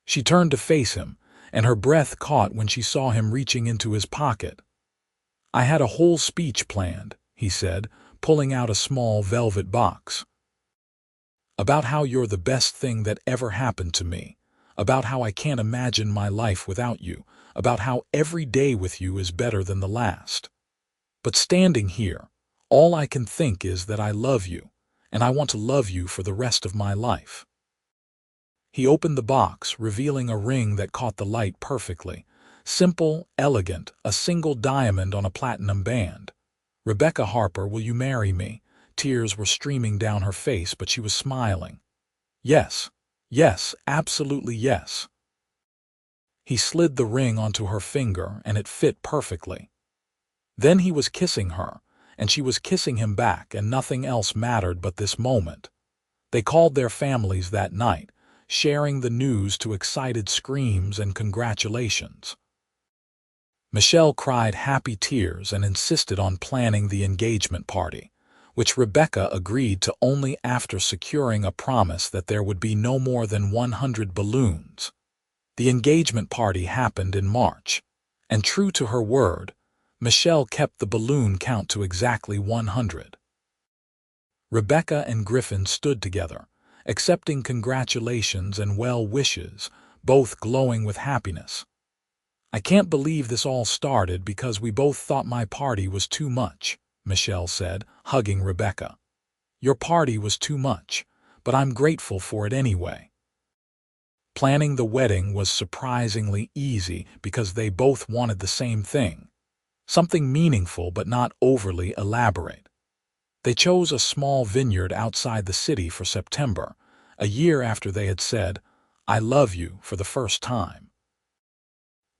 She turned to face him, and her breath caught when she saw him reaching into his pocket. I had a whole speech planned, he said, pulling out a small velvet box. About how you're the best thing that ever happened to me, about how I can't imagine my life without you, about how every day with you is better than the last. But standing here, all I can think is that I love you, and I want to love you for the rest of my life. He opened the box, revealing a ring that caught the light perfectly. Simple, elegant, a single diamond on a platinum band. Rebecca Harper, will you marry me? Tears were streaming down her face, but she was smiling. Yes, yes, absolutely yes. He slid the ring onto her finger, and it fit perfectly. Then he was kissing her, and she was kissing him back, and nothing else mattered but this moment. They called their families that night, sharing the news to excited screams and congratulations. Michelle cried happy tears and insisted on planning the engagement party, which Rebecca agreed to only after securing a promise that there would be no more than 100 balloons. The engagement party happened in March, and true to her word, Michelle kept the balloon count to exactly 100. Rebecca and Griffin stood together, accepting congratulations and well wishes, both glowing with happiness. "I can't believe this all started because we both thought my party was too much," Michelle said, hugging Rebecca. "Your party was too much, but I'm grateful for it anyway." Planning the wedding was surprisingly easy because they both wanted the same thing, something meaningful but not overly elaborate. They chose a small vineyard outside the city for September, a year after they had said, "I love you," for the first time.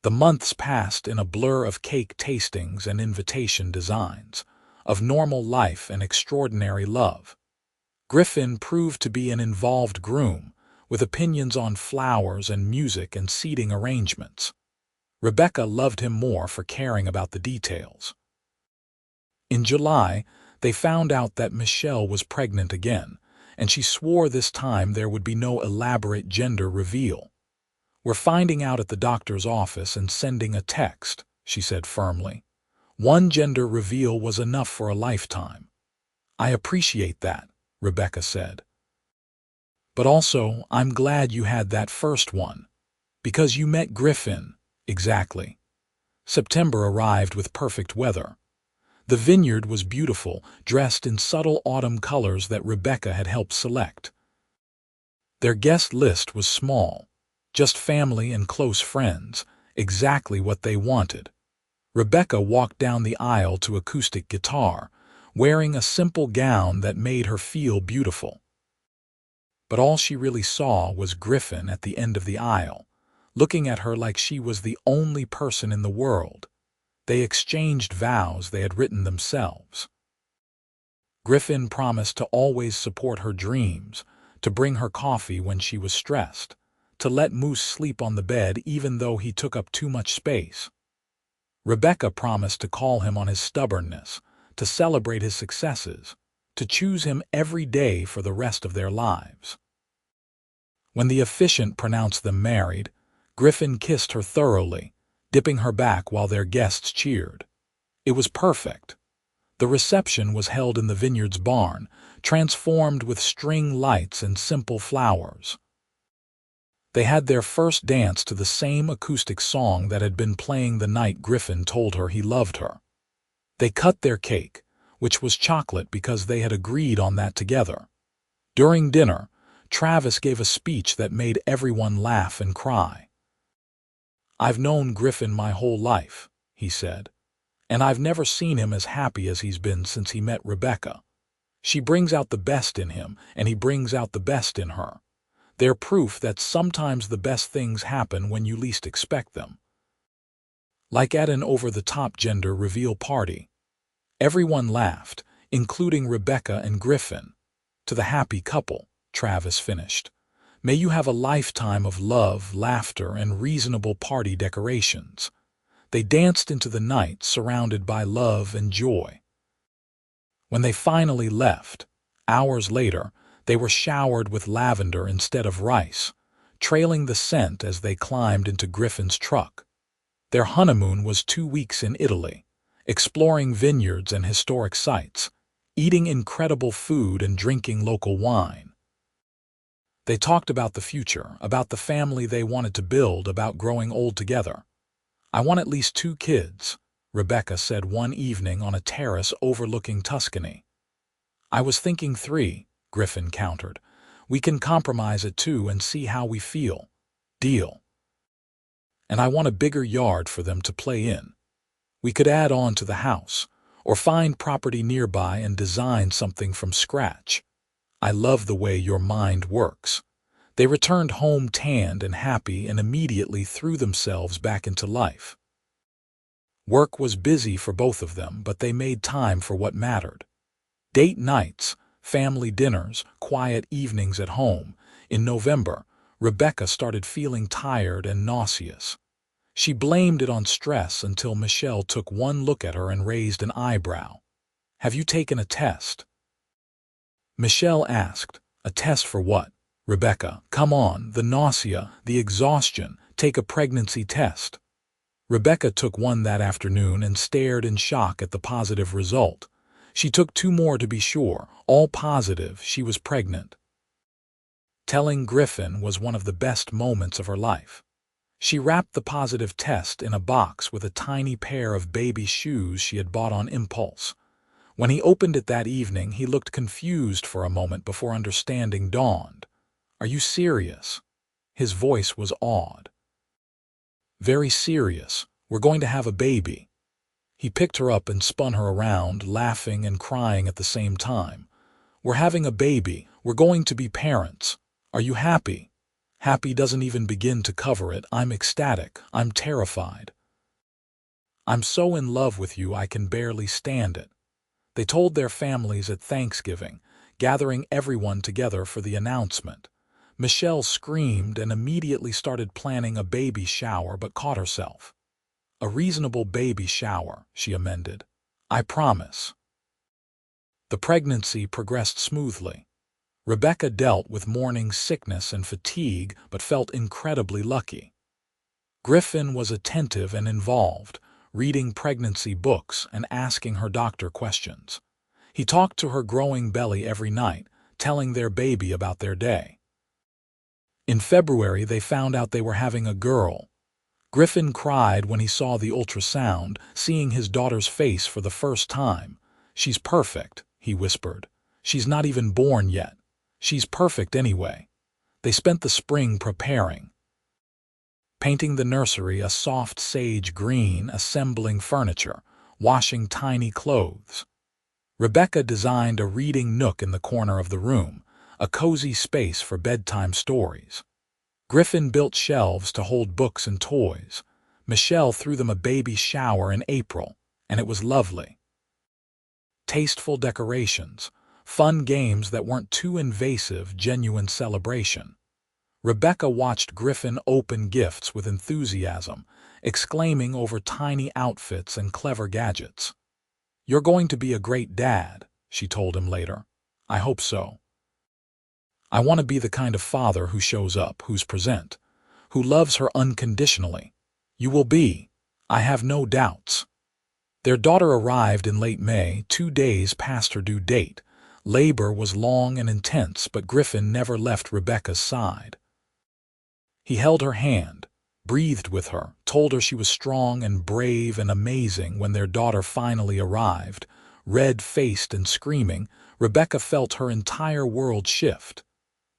The months passed in a blur of cake tastings and invitation designs, of normal life and extraordinary love. Griffin proved to be an involved groom, with opinions on flowers and music and seating arrangements. Rebecca loved him more for caring about the details. In July, they found out that Michelle was pregnant again, and she swore this time there would be no elaborate gender reveal. "We're finding out at the doctor's office and sending a text," she said firmly. "One gender reveal was enough for a lifetime." "I appreciate that," Rebecca said. "But also, I'm glad you had that first one. Because you met Griffin." "Exactly." September arrived with perfect weather. The vineyard was beautiful, dressed in subtle autumn colors that Rebecca had helped select. Their guest list was small, just family and close friends, exactly what they wanted. Rebecca walked down the aisle to acoustic guitar, wearing a simple gown that made her feel beautiful. But all she really saw was Griffin at the end of the aisle, looking at her like she was the only person in the world. They exchanged vows they had written themselves. Griffin promised to always support her dreams, to bring her coffee when she was stressed, to let Moose sleep on the bed even though he took up too much space. Rebecca promised to call him on his stubbornness, to celebrate his successes, to choose him every day for the rest of their lives. When the officiant pronounced them married, Griffin kissed her thoroughly, dipping her back while their guests cheered. It was perfect. The reception was held in the vineyard's barn, transformed with string lights and simple flowers. They had their first dance to the same acoustic song that had been playing the night Griffin told her he loved her. They cut their cake, which was chocolate because they had agreed on that together. During dinner, Travis gave a speech that made everyone laugh and cry. "I've known Griffin my whole life," he said, "and I've never seen him as happy as he's been since he met Rebecca. She brings out the best in him, and he brings out the best in her. They're proof that sometimes the best things happen when you least expect them." Like at an over-the-top gender reveal party. Everyone laughed, including Rebecca and Griffin. "To the happy couple," Travis finished. "May you have a lifetime of love, laughter, and reasonable party decorations." They danced into the night, surrounded by love and joy. When they finally left, hours later, they were showered with lavender instead of rice, trailing the scent as they climbed into Griffin's truck. Their honeymoon was 2 weeks in Italy, exploring vineyards and historic sites, eating incredible food and drinking local wine. They talked about the future, about the family they wanted to build, about growing old together. "I want at least 2 kids," Rebecca said one evening on a terrace overlooking Tuscany. "I was thinking 3, Griffin countered. "We can compromise at 2 and see how we feel." "Deal." "And I want a bigger yard for them to play in. We could add on to the house, or find property nearby and design something from scratch." "I love the way your mind works." They returned home tanned and happy and immediately threw themselves back into life. Work was busy for both of them, but they made time for what mattered. Date nights, family dinners, quiet evenings at home. In November, Rebecca started feeling tired and nauseous. She blamed it on stress until Michelle took one look at her and raised an eyebrow. "Have you taken a test?" Michelle asked. "A test for what?" "Rebecca, come on, the nausea, the exhaustion, take a pregnancy test." Rebecca took one that afternoon and stared in shock at the positive result. She took 2 more to be sure, all positive. She was pregnant. Telling Griffin was one of the best moments of her life. She wrapped the positive test in a box with a tiny pair of baby shoes she had bought on impulse. When he opened it that evening, he looked confused for a moment before understanding dawned. "Are you serious?" His voice was awed. "Very serious. We're going to have a baby." He picked her up and spun her around, laughing and crying at the same time. "We're having a baby. We're going to be parents. Are you happy?" Happy doesn't even begin to cover it. I'm ecstatic. I'm terrified. "I'm so in love with you I can barely stand it." They told their families at Thanksgiving, gathering everyone together for the announcement. Michelle screamed and immediately started planning a baby shower but caught herself. "A reasonable baby shower," she amended. "I promise." The pregnancy progressed smoothly. Rebecca dealt with morning sickness and fatigue but felt incredibly lucky. Griffin was attentive and involved, reading pregnancy books and asking her doctor questions. He talked to her growing belly every night, telling their baby about their day. In February, they found out they were having a girl. Griffin cried when he saw the ultrasound, seeing his daughter's face for the first time. "She's perfect," he whispered. "She's not even born yet. She's perfect anyway." They spent the spring preparing. Painting the nursery a soft sage green, assembling furniture, washing tiny clothes. Rebecca designed a reading nook in the corner of the room, a cozy space for bedtime stories. Griffin built shelves to hold books and toys. Michelle threw them a baby shower in April, and it was lovely. Tasteful decorations, fun games that weren't too invasive, genuine celebration. Rebecca watched Griffin open gifts with enthusiasm, exclaiming over tiny outfits and clever gadgets. "You're going to be a great dad," she told him later. "I hope so. I want to be the kind of father who shows up, who's present, who loves her unconditionally. You will be. I have no doubts." Their daughter arrived in late May, 2 days past her due date. Labor was long and intense, but Griffin never left Rebecca's side. He held her hand, breathed with her, told her she was strong and brave and amazing. When their daughter finally arrived, red-faced and screaming, Rebecca felt her entire world shift.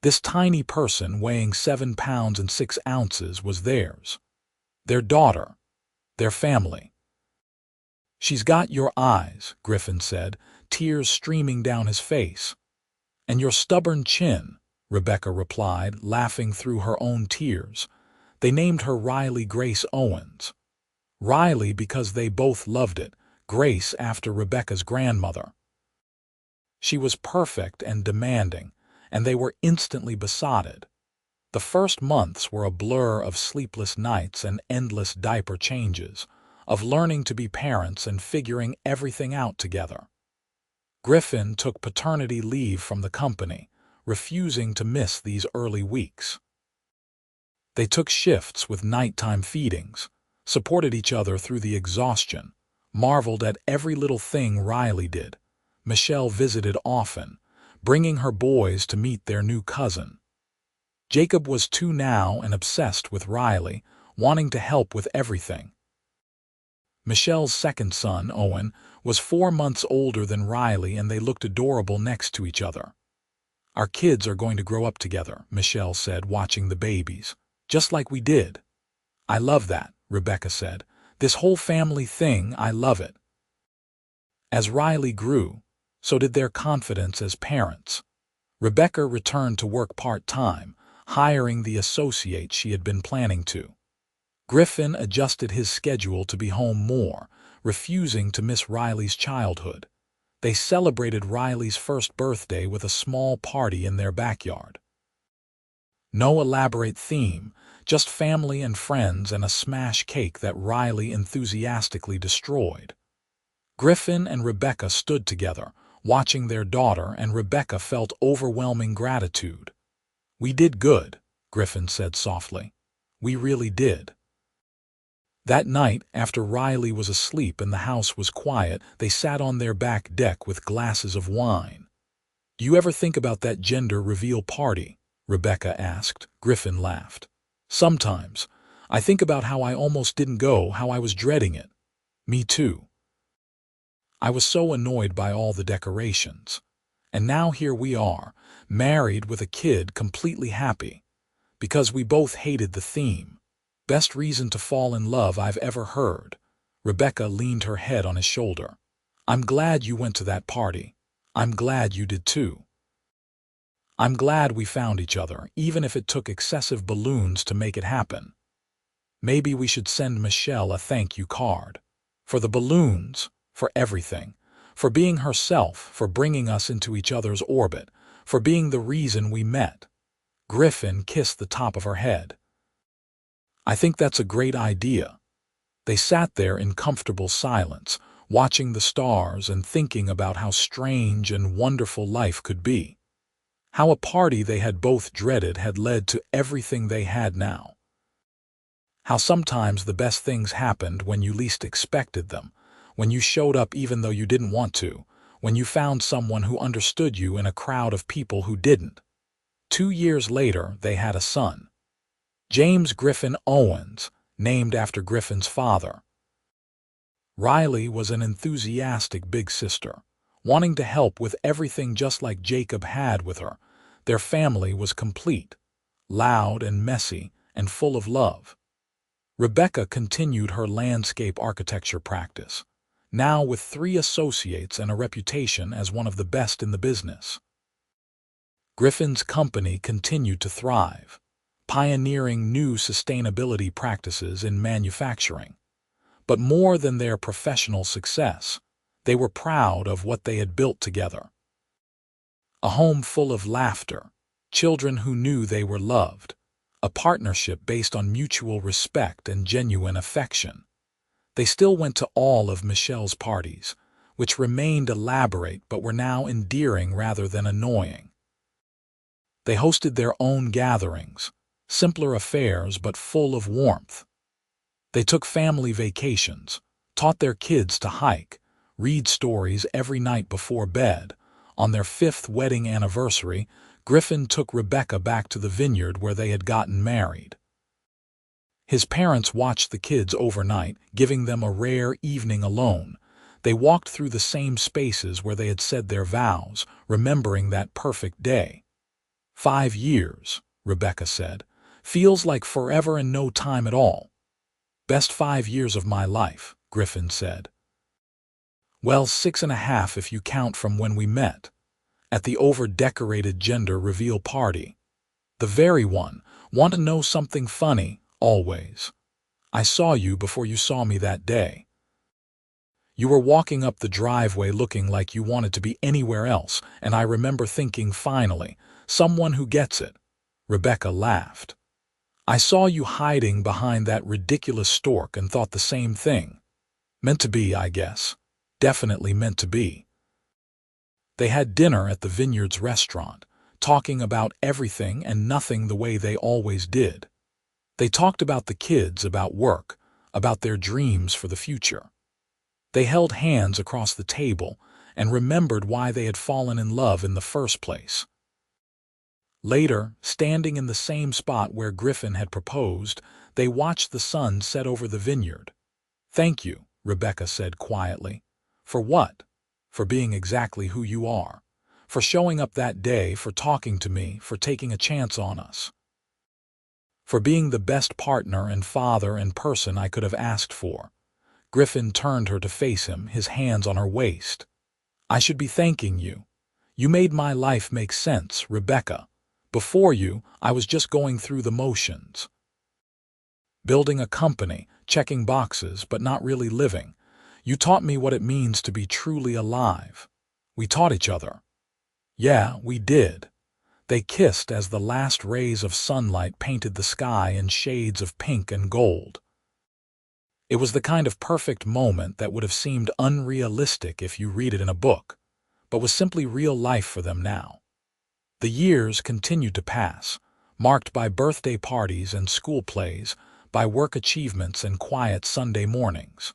This tiny person weighing 7 pounds and 6 ounces was theirs. Their daughter. Their family. "She's got your eyes," Griffin said, tears streaming down his face. "And your stubborn chin," Rebecca replied, laughing through her own tears. They named her Riley Grace Owens. Riley because they both loved it, Grace after Rebecca's grandmother. She was perfect and demanding, and they were instantly besotted. The first months were a blur of sleepless nights and endless diaper changes, of learning to be parents and figuring everything out together. Griffin took paternity leave from the company, refusing to miss these early weeks. They took shifts with nighttime feedings, supported each other through the exhaustion, marveled at every little thing Riley did. Michelle visited often, bringing her boys to meet their new cousin. Jacob was 2 now and obsessed with Riley, wanting to help with everything. Michelle's second son, Owen, was 4 months older than Riley, and they looked adorable next to each other. "Our kids are going to grow up together," Michelle said, watching the babies. "Just like we did." "I love that," Rebecca said. "This whole family thing, I love it." As Riley grew, so did their confidence as parents. Rebecca returned to work part-time, hiring the associate she had been planning to. Griffin adjusted his schedule to be home more, refusing to miss Riley's childhood. They celebrated Riley's first birthday with a small party in their backyard. No elaborate theme, just family and friends and a smash cake that Riley enthusiastically destroyed. Griffin and Rebecca stood together, watching their daughter, and Rebecca felt overwhelming gratitude. "We did good," Griffin said softly. "We really did." That night, after Riley was asleep and the house was quiet, they sat on their back deck with glasses of wine. "Do you ever think about that gender reveal party?" Rebecca asked. Griffin laughed. "Sometimes. I think about how I almost didn't go, how I was dreading it." "Me too. I was so annoyed by all the decorations. And now here we are, married with a kid, completely happy. Because we both hated the theme. Best reason to fall in love I've ever heard." Rebecca leaned her head on his shoulder. "I'm glad you went to that party. I'm glad you did too. I'm glad we found each other, even if it took excessive balloons to make it happen. Maybe we should send Michelle a thank you card. For the balloons, for everything, for being herself, for bringing us into each other's orbit, for being the reason we met." Griffin kissed the top of her head. "I think that's a great idea." They sat there in comfortable silence, watching the stars and thinking about how strange and wonderful life could be. How a party they had both dreaded had led to everything they had now. How sometimes the best things happened when you least expected them, when you showed up even though you didn't want to, when you found someone who understood you in a crowd of people who didn't. 2 years later, they had a son. James Griffin Owens, named after Griffin's father. Riley was an enthusiastic big sister, wanting to help with everything just like Jacob had with her. Their family was complete, loud and messy and full of love. Rebecca continued her landscape architecture practice, now with 3 associates and a reputation as one of the best in the business. Griffin's company continued to thrive, pioneering new sustainability practices in manufacturing. But more than their professional success, they were proud of what they had built together. A home full of laughter, children who knew they were loved, a partnership based on mutual respect and genuine affection. They still went to all of Michelle's parties, which remained elaborate but were now endearing rather than annoying. They hosted their own gatherings, simpler affairs but full of warmth. They took family vacations, taught their kids to hike, read stories every night before bed. On their 5th wedding anniversary, Griffin took Rebecca back to the vineyard where they had gotten married. His parents watched the kids overnight, giving them a rare evening alone. They walked through the same spaces where they had said their vows, remembering that perfect day. 5 years, Rebecca said. Feels like forever and no time at all. Best 5 years of my life, Griffin said. Well, 6.5 if you count from when we met. At the over-decorated gender reveal party. The very one. Want to know something funny? Always. I saw you before you saw me that day. You were walking up the driveway looking like you wanted to be anywhere else, and I remember thinking, finally, someone who gets it. Rebecca laughed. I saw you hiding behind that ridiculous stork and thought the same thing. Meant to be, I guess. Definitely meant to be. They had dinner at the Vineyards restaurant, talking about everything and nothing the way they always did. They talked about the kids, about work, about their dreams for the future. They held hands across the table and remembered why they had fallen in love in the first place. Later, standing in the same spot where Griffin had proposed, they watched the sun set over the vineyard. Thank you, Rebecca said quietly. For what? For being exactly who you are. For showing up that day, for talking to me, for taking a chance on us. For being the best partner and father and person I could have asked for. Griffin turned her to face him, his hands on her waist. I should be thanking you. You made my life make sense, Rebecca. Before you, I was just going through the motions. Building a company, checking boxes, but not really living. You taught me what it means to be truly alive. We taught each other. Yeah, we did. They kissed as the last rays of sunlight painted the sky in shades of pink and gold. It was the kind of perfect moment that would have seemed unrealistic if you read it in a book, but was simply real life for them now. The years continued to pass, marked by birthday parties and school plays, by work achievements and quiet Sunday mornings.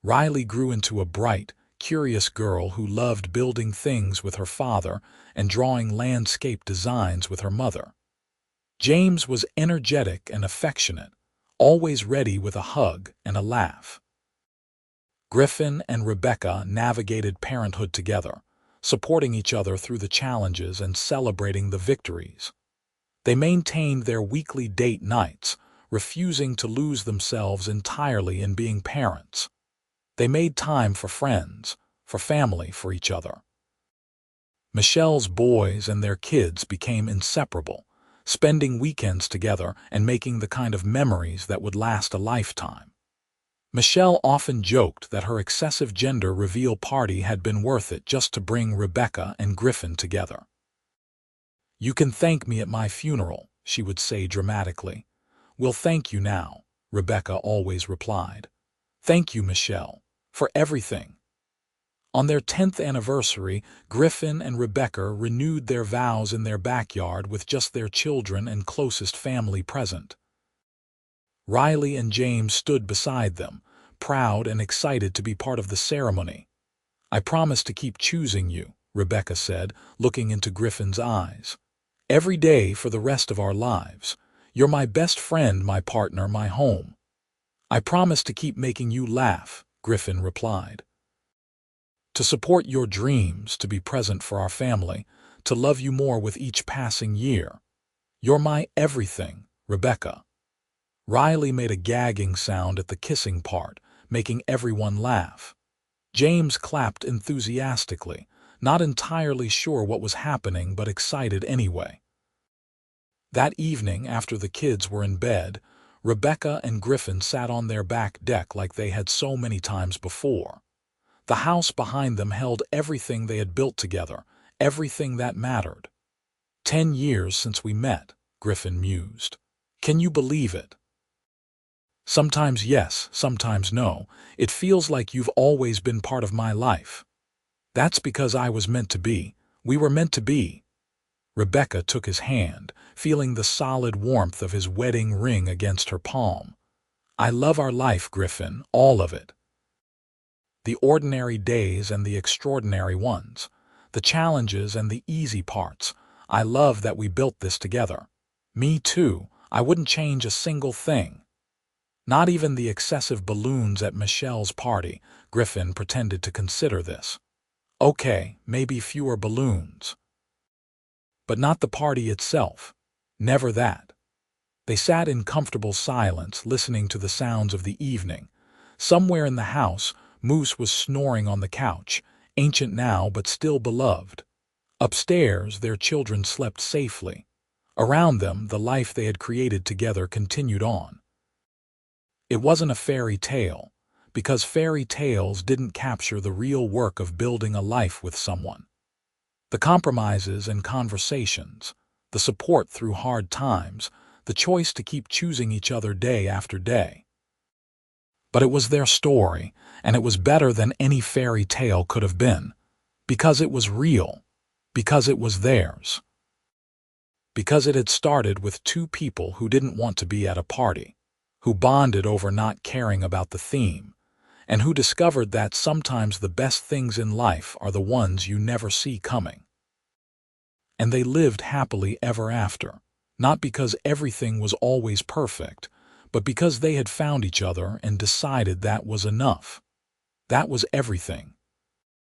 Riley grew into a bright, curious girl who loved building things with her father and drawing landscape designs with her mother. James was energetic and affectionate, always ready with a hug and a laugh. Griffin and Rebecca navigated parenthood together, supporting each other through the challenges and celebrating the victories. They maintained their weekly date nights, refusing to lose themselves entirely in being parents. They made time for friends, for family, for each other. Michelle's boys and their kids became inseparable, spending weekends together and making the kind of memories that would last a lifetime. Michelle often joked that her excessive gender reveal party had been worth it just to bring Rebecca and Griffin together. "You can thank me at my funeral," she would say dramatically. "We'll thank you now," Rebecca always replied. "Thank you, Michelle, for everything." On their 10th anniversary, Griffin and Rebecca renewed their vows in their backyard with just their children and closest family present. Riley and James stood beside them, proud and excited to be part of the ceremony. "I promise to keep choosing you," Rebecca said, looking into Griffin's eyes. "Every day for the rest of our lives. You're my best friend, my partner, my home." "I promise to keep making you laugh," Griffin replied. "To support your dreams, to be present for our family, to love you more with each passing year. You're my everything, Rebecca." Riley made a gagging sound at the kissing part, making everyone laugh. James clapped enthusiastically, not entirely sure what was happening but excited anyway. That evening, after the kids were in bed, Rebecca and Griffin sat on their back deck like they had so many times before. The house behind them held everything they had built together, everything that mattered. 10 years since we met," Griffin mused. "Can you believe it? Sometimes yes, sometimes no. It feels like you've always been part of my life." "That's because I was meant to be. We were meant to be." Rebecca took his hand, feeling the solid warmth of his wedding ring against her palm. "I love our life, Griffin, all of it. The ordinary days and the extraordinary ones, the challenges and the easy parts. I love that we built this together." "Me too. I wouldn't change a single thing." Not even the excessive balloons at Michelle's party. Griffin pretended to consider this. "Okay, maybe fewer balloons. But not the party itself. Never that." They sat in comfortable silence, listening to the sounds of the evening. Somewhere in the house, Moose was snoring on the couch, ancient now but still beloved. Upstairs, their children slept safely. Around them, the life they had created together continued on. It wasn't a fairy tale, because fairy tales didn't capture the real work of building a life with someone. The compromises and conversations, the support through hard times, the choice to keep choosing each other day after day. But it was their story, and it was better than any fairy tale could have been, because it was real, because it was theirs. Because it had started with two people who didn't want to be at a party, who bonded over not caring about the theme, and who discovered that sometimes the best things in life are the ones you never see coming. And they lived happily ever after, not because everything was always perfect, but because they had found each other and decided that was enough. That was everything.